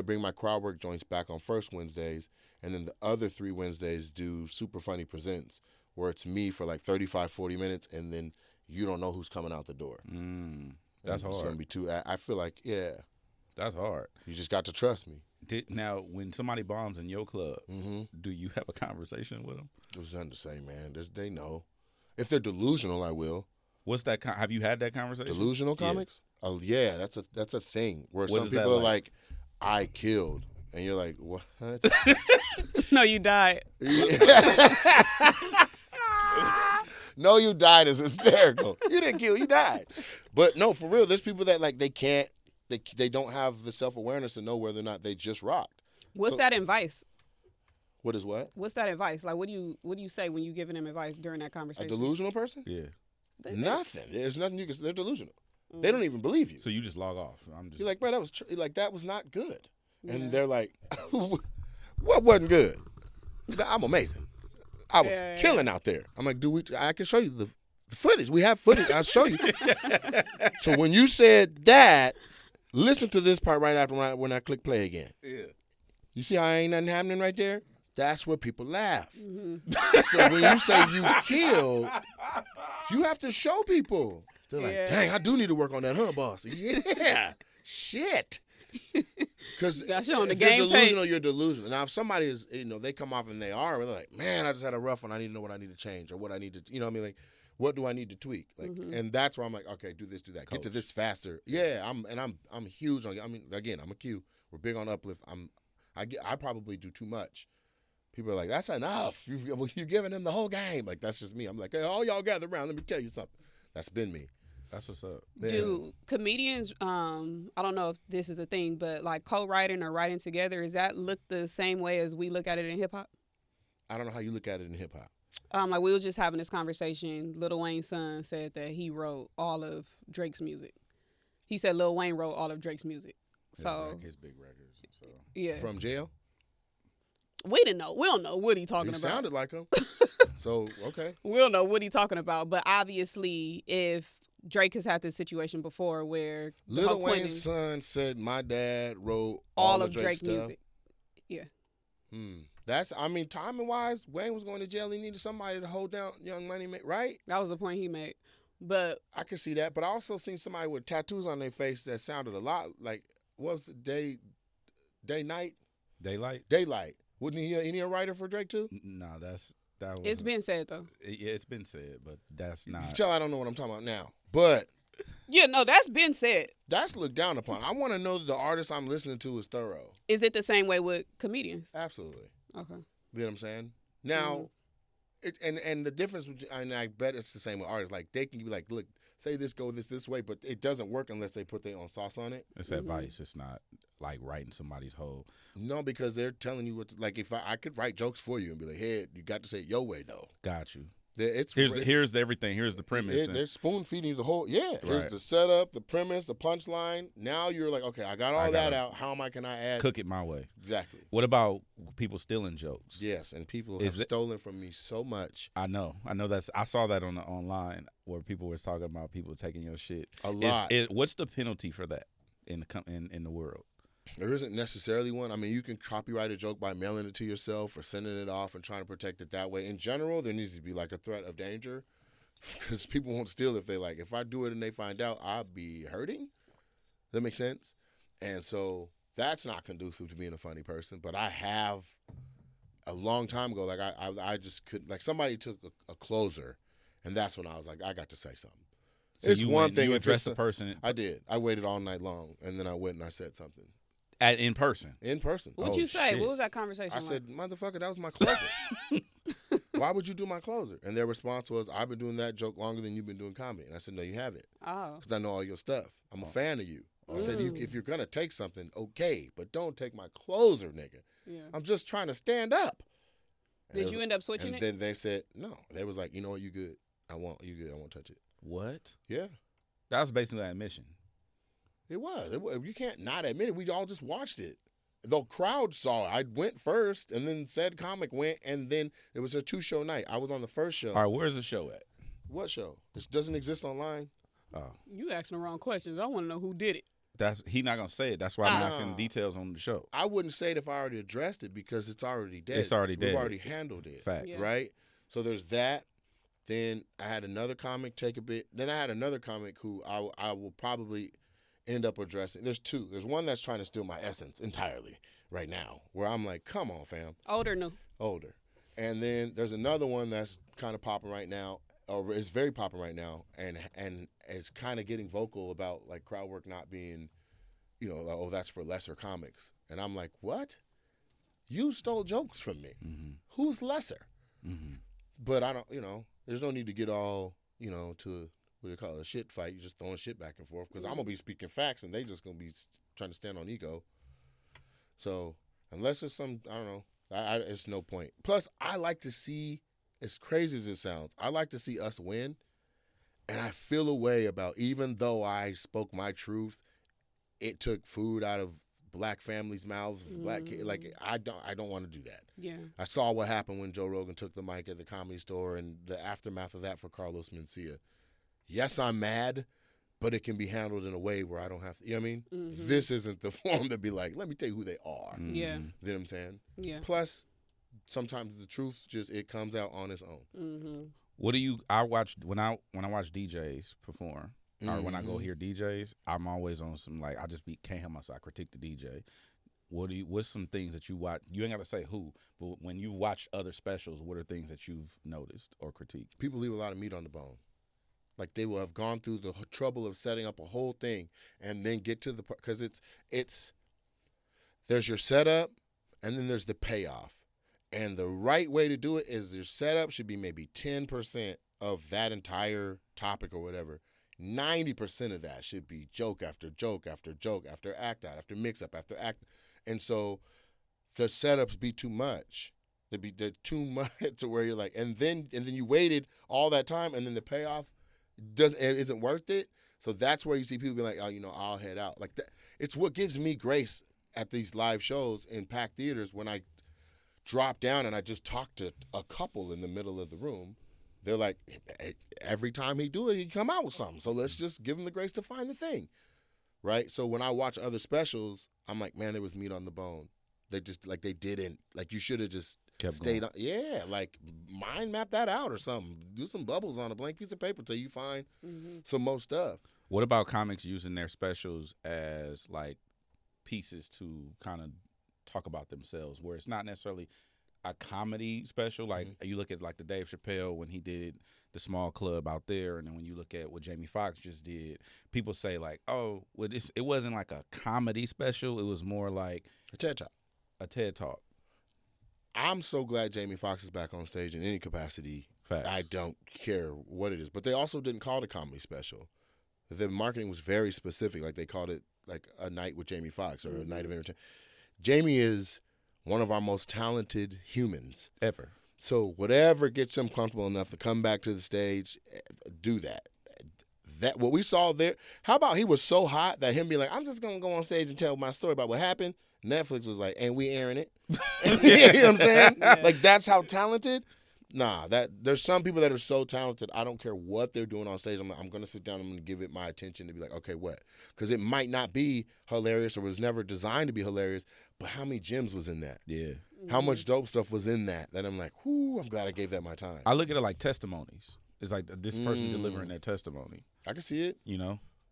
bring my crowd work joints back on first Wednesdays, and then the other 3 Wednesdays do Super Funny Presents, where it's me for like 35, 40 minutes, and then you don't know who's coming out the door. That's hard. It's going to be I feel like, that's hard. You just got to trust me. Now, when somebody bombs in your club, do you have a conversation with them? There's nothing to say, man. They know. If they're delusional, I will. What's that? Have you had that conversation? Delusional comics? Yeah. Oh yeah, that's a thing where some people are like, I killed, and you're like, what? No, you died. No, you died is hysterical. You didn't kill, you died. But no, for real, there's people that like they don't have the self-awareness to know whether or not they just rocked. What's that advice? What is what? What's that advice? Like, what do you say when you giving them advice during that conversation? A delusional person? Yeah. Nothing. There's nothing you can say. They're delusional. They don't even believe you. So you just log off. You're like, bro, that was not good. Yeah. And they're like, what wasn't good? I'm amazing. I was killing out there. I'm like, I can show you the footage. We have footage. I'll show you. So when you said that, listen to this part right after when I click play again. Yeah. You see how ain't nothing happening right there? That's where people laugh. So when you say you killed, you have to show people. They're like, dang, I do need to work on that, huh, boss? Yeah. Shit. Because if you're delusional, you're delusional. Now, if somebody is, they come off and they are, they're like, man, I just had a rough one. I need to know what I need to change or what I need to, what I mean? Like, what do I need to tweak? Like, and that's where I'm like, okay, do this, do that. Coach. Get to this faster. Yeah, I'm huge on. I mean, again, I'm a Q. We're big on uplift. I probably do too much. People are like, that's enough. You're giving them the whole game. Like, that's just me. I'm like, hey, all y'all gather around. Let me tell you something. That's been me. That's what's up. Man. Do comedians, I don't know if this is a thing, but like co-writing or writing together, is that look the same way as we look at it in hip-hop? I don't know how you look at it in hip-hop. Like we were just having this conversation. Lil Wayne's son said that he wrote all of Drake's music. He said Lil Wayne wrote all of Drake's music. So his big records. So. yeah, From jail? we didn't know. We don't know what he talking He about. sounded like him. So, okay. We don't know what he talking about. But obviously, if Drake has had this situation before where the Lil whole point Wayne's is son said my dad wrote all of Drake's Drake's stuff. music. Yeah. That's, I mean, timing wise, Wayne was going to jail. He needed somebody to hold down Young Money, right? That was the point he made. But I can see that. But I also seen somebody with tattoos on their face that sounded a lot like, what was it, Daylight? Wouldn't he a writer for Drake too? No, that was. it's been said though. Yeah, it's been said, but that's not. You tell I don't know what I'm talking about now. But Yeah, no, that's been said. that's looked down upon. I want to know that the artist I'm listening to is thorough. Is it the same way with comedians? Absolutely. Okay. You know what I'm saying? Now, and the difference, and I bet it's the same with artists. Like, they can be like, look, say this, go this way, but it doesn't work unless they put their own sauce on it. It's advice. It's not like writing somebody's whole. No, because they're telling you what. Like, if I could write jokes for you and be like, hey, you got to say it your way, though. Got you. Here's everything. Here's the premise. They're spoon feeding you the whole. Yeah. Here's Right. the setup, the premise, the punchline. Now you're like, okay, I got all that out. How can I add? Cook it my way. Exactly. What about people stealing jokes? Yes, and people have stolen from me so much. I know. I saw that online where people were talking about people taking your shit. A lot. What's the penalty for that in the world? There isn't necessarily one. I mean, you can copyright a joke by mailing it to yourself or sending it off and trying to protect it that way. In general, there needs to be like a threat of danger because people won't steal if I do it and they find out, I'll be hurting. Does that make sense? And so that's not conducive to being a funny person. But I have a long time ago, like I just couldn't, like somebody took a closer and that's when I was like, I got to say something. So it's one thing. You if addressed it's the person. I did. I waited all night long and then I went and I said something. In person. In person. What'd you say? Shit. What was that conversation I like? said, motherfucker, that was my closer. Why would you do my closer? And their response was, I've been doing that joke longer than you've been doing comedy. And I said, no, you haven't. Oh. Because I know all your stuff. I'm a fan of you. I said, if you're going to take something, okay, but don't take my closer, nigga. Yeah. I'm just trying to stand up. And Did you end up switching it? And then they said, no. They was like, you know what, you good. You good. I won't touch it. What? Yeah. That was basically an admission. It was. You can't not admit it. We all just watched it. The crowd saw it. I went first, and then said comic went, and then it was a 2-show night. I was on the first show. All right, where's the show at? What show? This doesn't exist online. Oh, You asking the wrong questions. I want to know who did it. he not gonna say it. That's why I'm asking the details on the show. I wouldn't say it if I already addressed it because it's already dead. It's already dead. We've already handled it. Fact. Yeah. Right? So there's that. Then I had another comic take a bit. Then I had another comic who I will probably end up addressing. There's two. There's one that's trying to steal my essence entirely right now, where I'm like, come on, fam. Old or new? Older. And then there's another one that's kind of popping right now, or is very popping right now, and is kind of getting vocal about like crowd work not being, like, oh, that's for lesser comics. And I'm like, what? You stole jokes from me. Mm-hmm. Who's lesser? Mm-hmm. But I don't, there's no need to get all, to what do you call it, a shit fight. You're just throwing shit back and forth because I'm going to be speaking facts and they just going to be trying to stand on ego. So unless it's some, I don't know, it's no point. Plus, I like to see, as crazy as it sounds, I like to see us win. And I feel a way about, even though I spoke my truth, it took food out of black families' mouths, black kids. Like, I don't want to do that. Yeah. I saw what happened when Joe Rogan took the mic at the Comedy Store and the aftermath of that for Carlos Mencia. Yes, I'm mad, but it can be handled in a way where I don't have to, you know what I mean? Mm-hmm. This isn't the form to be like, let me tell you who they are. Mm-hmm. Yeah. You know what I'm saying? Yeah. Plus, sometimes the truth it comes out on its own. Mm-hmm. What do you? I watch when I watch DJs perform, or when I go hear DJs, I'm always on some like can't help myself. I critique the DJ. What's some things that you watch? You ain't got to say who, but when you watch other specials, what are things that you've noticed or critiqued? People leave a lot of meat on the bone. Like they will have gone through the trouble of setting up a whole thing and then get to the part, because it's there's your setup and then there's the payoff. And the right way to do it is your setup should be maybe 10% of that entire topic or whatever. 90% of that should be joke after joke after joke after act out after mix up after act. And so the setups be too much. They're too much to where you're like, and then you waited all that time, and then the payoff isn't worth it. So that's where you see people be like, oh, I'll head out. Like that. It's what gives me grace at these live shows in packed theaters when I drop down and I just talk to a couple in the middle of the room. They're like, every time he do it, he come out with something. So let's just give him the grace to find the thing, right? So when I watch other specials, I'm like, man, there was meat on the bone. They just they didn't you should have just stayed on. Yeah, mind map that out or something. Do some bubbles on a blank piece of paper till you find some more stuff. What about comics using their specials as pieces to kind of talk about themselves, where it's not necessarily a comedy special? You look at the Dave Chappelle when he did the Small Club out there, and then when you look at what Jamie Foxx just did, people say oh, well, it wasn't like a comedy special. It was more like a TED Talk. A TED Talk. I'm so glad Jamie Foxx is back on stage in any capacity. Facts. I don't care what it is. But they also didn't call it a comedy special. The marketing was very specific. They called it a night with Jamie Foxx or a night of entertainment. Jamie is one of our most talented humans. Ever. So whatever gets him comfortable enough to come back to the stage, do that. That what we saw there, how about he was so hot that him be like, I'm just going to go on stage and tell my story about what happened. Netflix was like, and we airing it. You know what I'm saying? Yeah. That's how talented. Nah, there's some people that are so talented. I don't care what they're doing on stage. I'm going to sit down. I'm going to give it my attention to be like, okay, what? Because it might not be hilarious or was never designed to be hilarious. But how many gems was in that? Yeah. How much dope stuff was in that? That I'm like, whoo, I'm glad I gave that my time. I look at it like testimonies. It's like this person delivering their testimony. I can see it.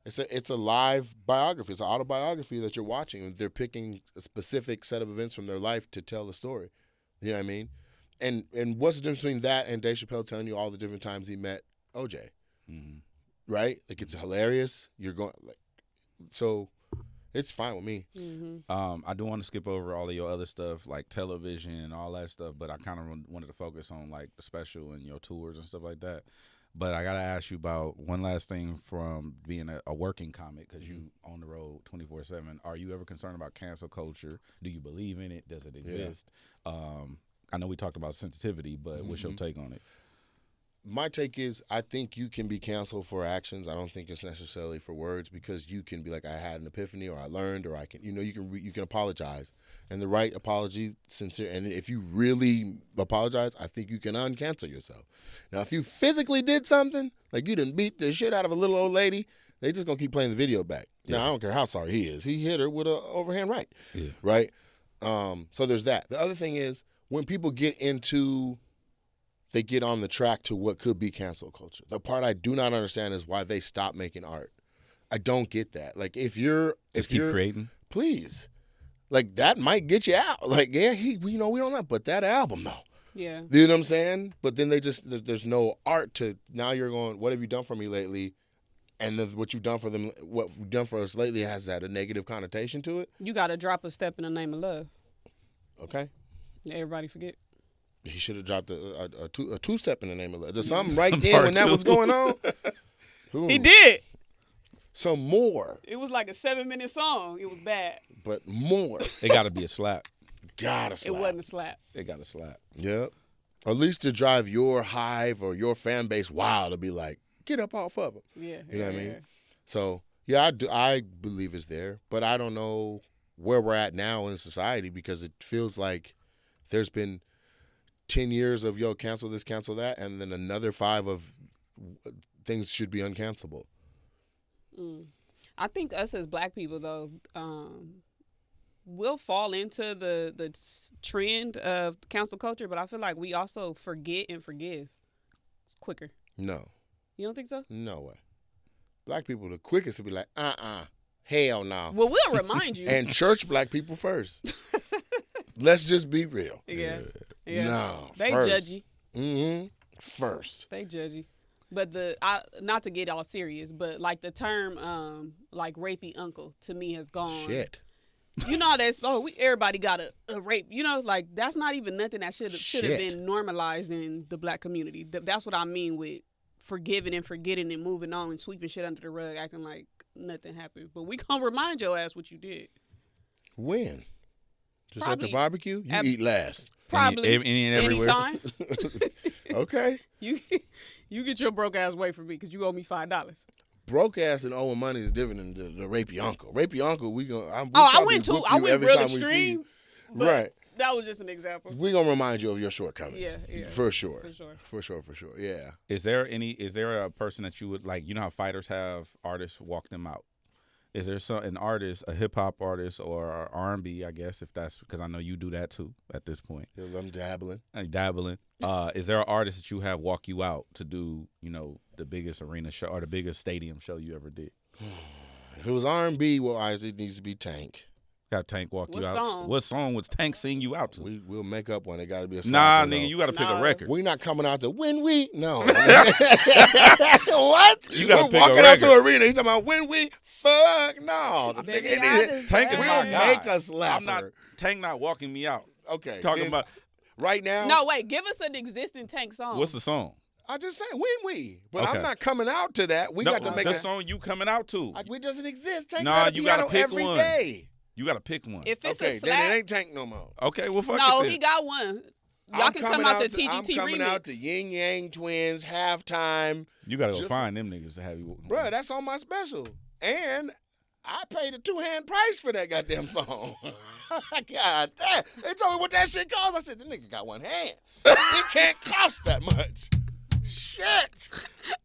It's a live biography. It's an autobiography that you're watching. They're picking a specific set of events from their life to tell the story. You know what I mean? And what's the difference between that and Dave Chappelle telling you all the different times he met OJ? Mm-hmm. Right? It's hilarious. You're going so it's fine with me. Mm-hmm. I do want to skip over all of your other stuff like television and all that stuff, but I kind of wanted to focus on the special and your tours and stuff like that. But I got to ask you about one last thing from being a working comic, because you on the road 24/7. Are you ever concerned about cancel culture? Do you believe in it? Does it exist? Yeah. I know we talked about sensitivity, but what's your take on it? My take is I think you can be canceled for actions. I don't think it's necessarily for words, because you can be like, I had an epiphany, or I learned, or I can, you can apologize. And the right apology, sincere. And if you really apologize, I think you can uncancel yourself. Now, if you physically did something, like you didn't beat the shit out of a little old lady, they just going to keep playing the video back. Yeah. Now, I don't care how sorry he is. He hit her with an overhand right. Yeah. Right? So there's that. The other thing is when people they get on the track to what could be cancel culture. The part I do not understand is why they stop making art. I don't get that. If you're creating, please. That might get you out. We don't know, but that album though. Yeah. You know what I'm saying? But then there's no art to, now you're going, what have you done for me lately? And what you've done for us lately has a negative connotation to it. You got to drop a step in the name of love. Okay. Everybody forget. He should have dropped a two-step in the name of love. There's something right then when that was going on. Ooh. He did. Some more. It was like a 7-minute song. It was bad. But more. It got to be a slap. Gotta slap. It wasn't a slap. It got to slap. Yep. Or at least to drive your hive or your fan base wild, to be like, get up off of them. Yeah. You know what I mean? So, yeah, I believe it's there. But I don't know where we're at now in society, because it feels like there's been 10 years of, cancel this, cancel that, and then another 5 of things should be uncancelable. I think us as black people, though, we'll fall into the trend of cancel culture, but I feel like we also forget and forgive quicker. No. You don't think so? No way. Black people the quickest to be like, hell no. Well, we'll remind you. And church black people first. Let's just be real. Yeah. No. They first. judgy. First. They judgy. But not to get all serious, but the term rapey uncle to me has gone. Shit. You know that's everybody got a rape. That's not even nothing that should have been normalized in the black community. That's what I mean with forgiving and forgetting and moving on and sweeping shit under the rug, acting like nothing happened. But we gonna remind your ass what you did. When? Just at the barbecue? You eat last. Probably any and everywhere. anytime. Okay. You get your broke ass away from me because you owe me $5. Broke ass and owing money is different than the rapey uncle. Rapey uncle, I went real extreme. Right. That was just an example. We're gonna remind you of your shortcomings. Yeah. For sure. Yeah. Is there a person that you would like? You know how fighters have artists walk them out. Is there an artist, a hip hop artist or R&B? I guess if that's because I know you do that too at this point. Yeah, I'm dabbling. Is there an artist that you have walk you out to do, the biggest arena show or the biggest stadium show you ever did? If it was R&B, it needs to be Tank. Got Tank walk you out. Song? What song was Tank sing you out to? We'll make up one. It got to be a slapper, Nah, nigga, you got to pick a record. We're not coming out to when we. No. What? You got to pick a record. We're walking out to an arena. He's talking about when we. Fuck no. Tank is my guy. Make a slapper. Tank not walking me out. Okay. Talking about right now. No, wait. Give us an existing Tank song. What's the song? I just say when we. But Okay. I'm not coming out to that. We got to make the a song you coming out to. It doesn't exist. Tank's Nah, got a you gotta piano pick every one. day. You got to pick one. If it's Okay, a slap, then it ain't Tank no more. Okay, well, fuck no, it then. he got one. Y'all can come out to TGT I'm coming remix. out to Yin Yang Twins halftime. You got to go find them niggas to have you. Bruh, that's on my special. And I paid a 2-hand price for that goddamn song. God damn. They told me what that shit cost. I said, the nigga got one hand. It can't cost that much. Shit.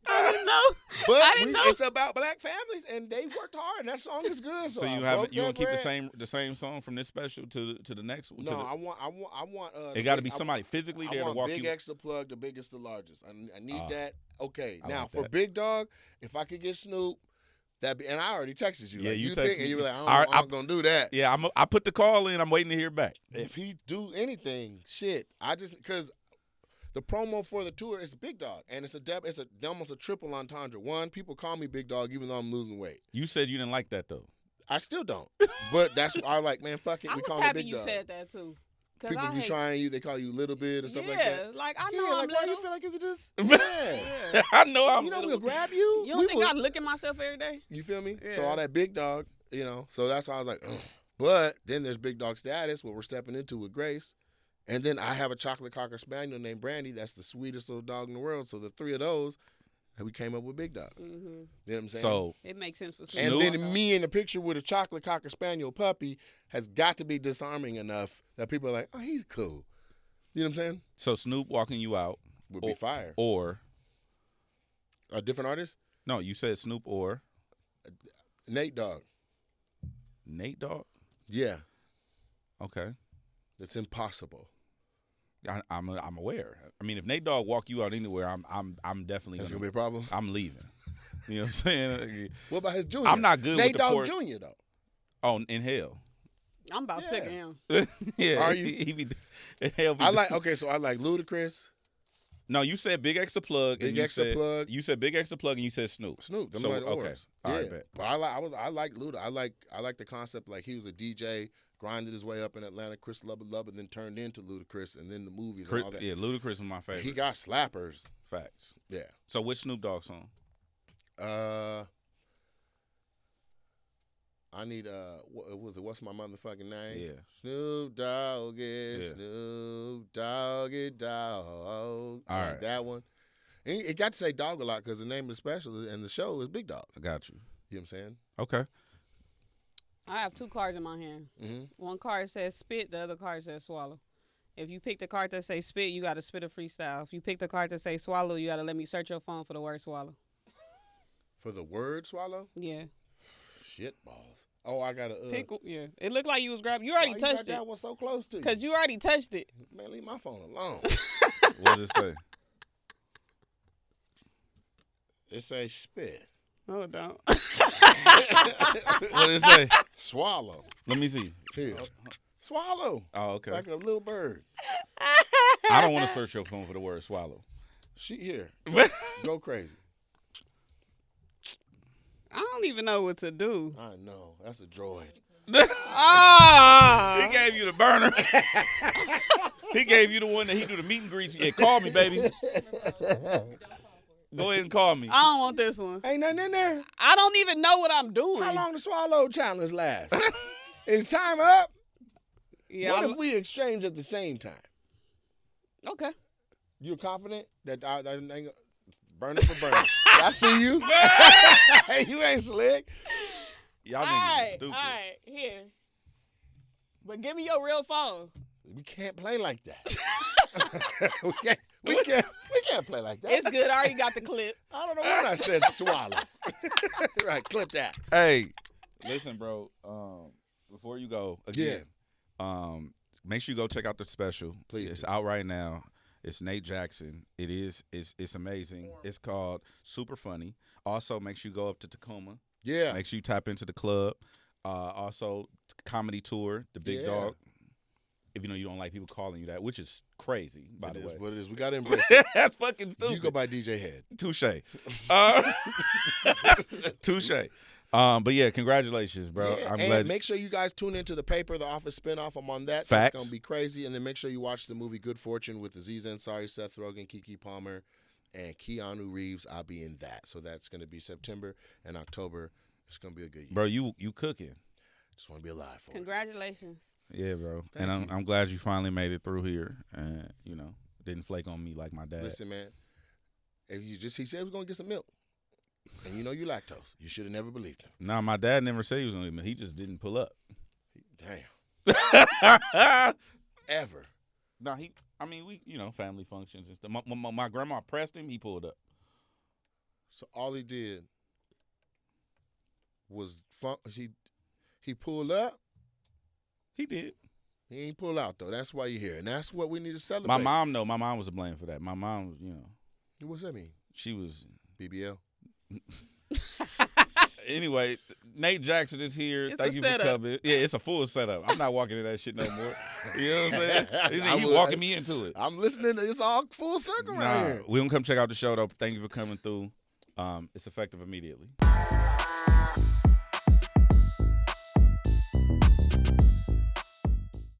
I didn't know. But I didn't know. It's about black families, and they worked hard, and that song is good. So you want to keep the same song from this special to the next one? No, I want. It got to be somebody physically there to walk Big you. Extra Plug, the biggest, the largest. I need that. Okay, I now like for that. Big Dog, if I could get Snoop, and I already texted you. Yeah, like, you think, texted and you were me. like, I'm gonna do that. Yeah, I put the call in. I'm waiting to hear back. If he do anything, shit, because the promo for the tour is Big Dog, and it's almost a triple entendre. One, people call me Big Dog even though I'm losing weight. You said you didn't like that though. I still don't, but that's why I like, man, fuck it. I We was call me happy Big you Dog. said that too. People be trying you, they call you Little Bit and stuff like Yeah, that. like I know Yeah, I'm like, why little. you feel like you could just? Yeah. I know I'm. You know we'll grab you. You don't think I look at myself every day? You feel me? Yeah. So all that Big Dog, so that's why I was like, ugh. But then there's Big Dog status, what we're stepping into with Grace. And then I have a chocolate cocker spaniel named Brandy. That's the sweetest little dog in the world. So the three of those, we came up with Big Dog. Mm-hmm. You know what I'm saying? So it makes sense for and Snoop. then me in the picture with a chocolate cocker spaniel puppy has got to be disarming enough that people are like, oh, he's cool. You know what I'm saying? So Snoop walking you out Would be fire. or A different artist? no? You said Snoop or Nate Dogg. Nate Dogg. Yeah. Okay, It's impossible. I'm aware. I mean, if Nate Dogg walk you out anywhere, I'm definitely That's gonna going to be a problem? I'm leaving. You know what I'm saying? What about his junior? I'm not good Nate with the Dogg port. Jr., though. Oh, in hell. I'm about sick of him. Yeah. Are you? He be in hell. I like Ludacris. No, you said Big Extra Plug. Big and you Extra said, Plug. You said Big Extra Plug, and you said Snoop. Snoop. Them So, are the okay. oars. All Yeah. right, bet. But I like Luda. I like the concept, like he was a DJ, grinded his way up in Atlanta, Chris Lubba, and then turned into Ludacris, and then the movies and all that. Yeah, Ludacris is my favorite. He got slappers. Facts. Yeah. So which Snoop Dogg song? I need what's my motherfucking name? Yeah. Snoop Dogg Yeah. Snoop Doggy Dogg. All I like right. that one. And it got to say dog a lot because the name of the special and the show is Big Dog. I got you. You know what I'm saying? Okay. I have two cards in my hand. Mm-hmm. One card says spit, the other card says swallow. If you pick the card that say spit, you got to spit a freestyle. If you pick the card that say swallow, you got to let me search your phone for the word swallow. For the word swallow? Yeah. Shit balls. Oh, I gotta Pick. Yeah. It looked like you was grabbing. You already touched That it. one so close to you. Cause you already touched it. Man, leave my phone alone. What does it say? It says spit. No, it don't. What does it say? Swallow. Let me see. Here. Swallow. Oh, okay. Like a little bird. I don't want to search your phone for the word swallow. Here. Go crazy. I don't even know what to do. I know. That's a droid. Ah! He gave you the burner. He gave you the one that he do the meet and greets. Yeah, call me, baby. Go ahead and call me. I don't want this one. Ain't nothing in there. I don't even know what I'm doing. How long the swallow challenge last? Is time up? Yeah. What if we exchange at the same time? Okay. You're confident that I ain't burning for burning? I see you. You ain't slick. Y'all niggas All is stupid. right, here. But give me your real phone. We can't play like that. we can't play like that. It's good. I already got the clip. I don't know what I said. Swallow. Right, clip that. Hey, listen, bro. Before you go again, make sure you go check out the special. Please. It's out right now. It's Nate Jackson. It's amazing. It's called Super Funny. Also, make sure you go up to Tacoma. Yeah. Make sure you tap into the club. Also, comedy tour, the Big Dog. If you know you don't like people calling you that, which is crazy, by the way. It is what it is. We got to embrace it. That's fucking stupid. You go by DJ Hed. Touche. Touche. But yeah, congratulations, bro. Yeah, I'm and glad. make sure you guys tune into The Paper, The Office spinoff. I'm on that. Facts. It's gonna be crazy. And then make sure you watch the movie Good Fortune with Aziz Ansari, Seth Rogen, Keke Palmer, and Keanu Reeves. I'll be in that. So that's gonna be September and October. It's gonna be a good year. Bro, you cooking. Just want to be alive for it. Congratulations. Yeah, bro. Thank and you. I'm glad you finally made it through here, and didn't flake on me like my dad. Listen, man. If he said he was gonna get some milk, and you know you lactose. You should have never believed him. Nah, my dad never said he was gonna get me. He just didn't pull up. Damn. Ever. No, we family functions and stuff. My grandma pressed him. He pulled up. So all he did was he pulled up. He did. He ain't pull out though. That's why you're here, and that's what we need to celebrate. My mom, no. My mom was to blame for that. My mom was, What's that mean? she was. BBL. Anyway, Nate Jackson is here. It's Thank a you setup. for coming. Yeah, it's a full setup. I'm not walking in that shit no more. You know what I'm saying? He would- walking me into it. I'm listening. It's all full circle right here. We gonna come check out the show though. Thank you for coming through. It's effective immediately.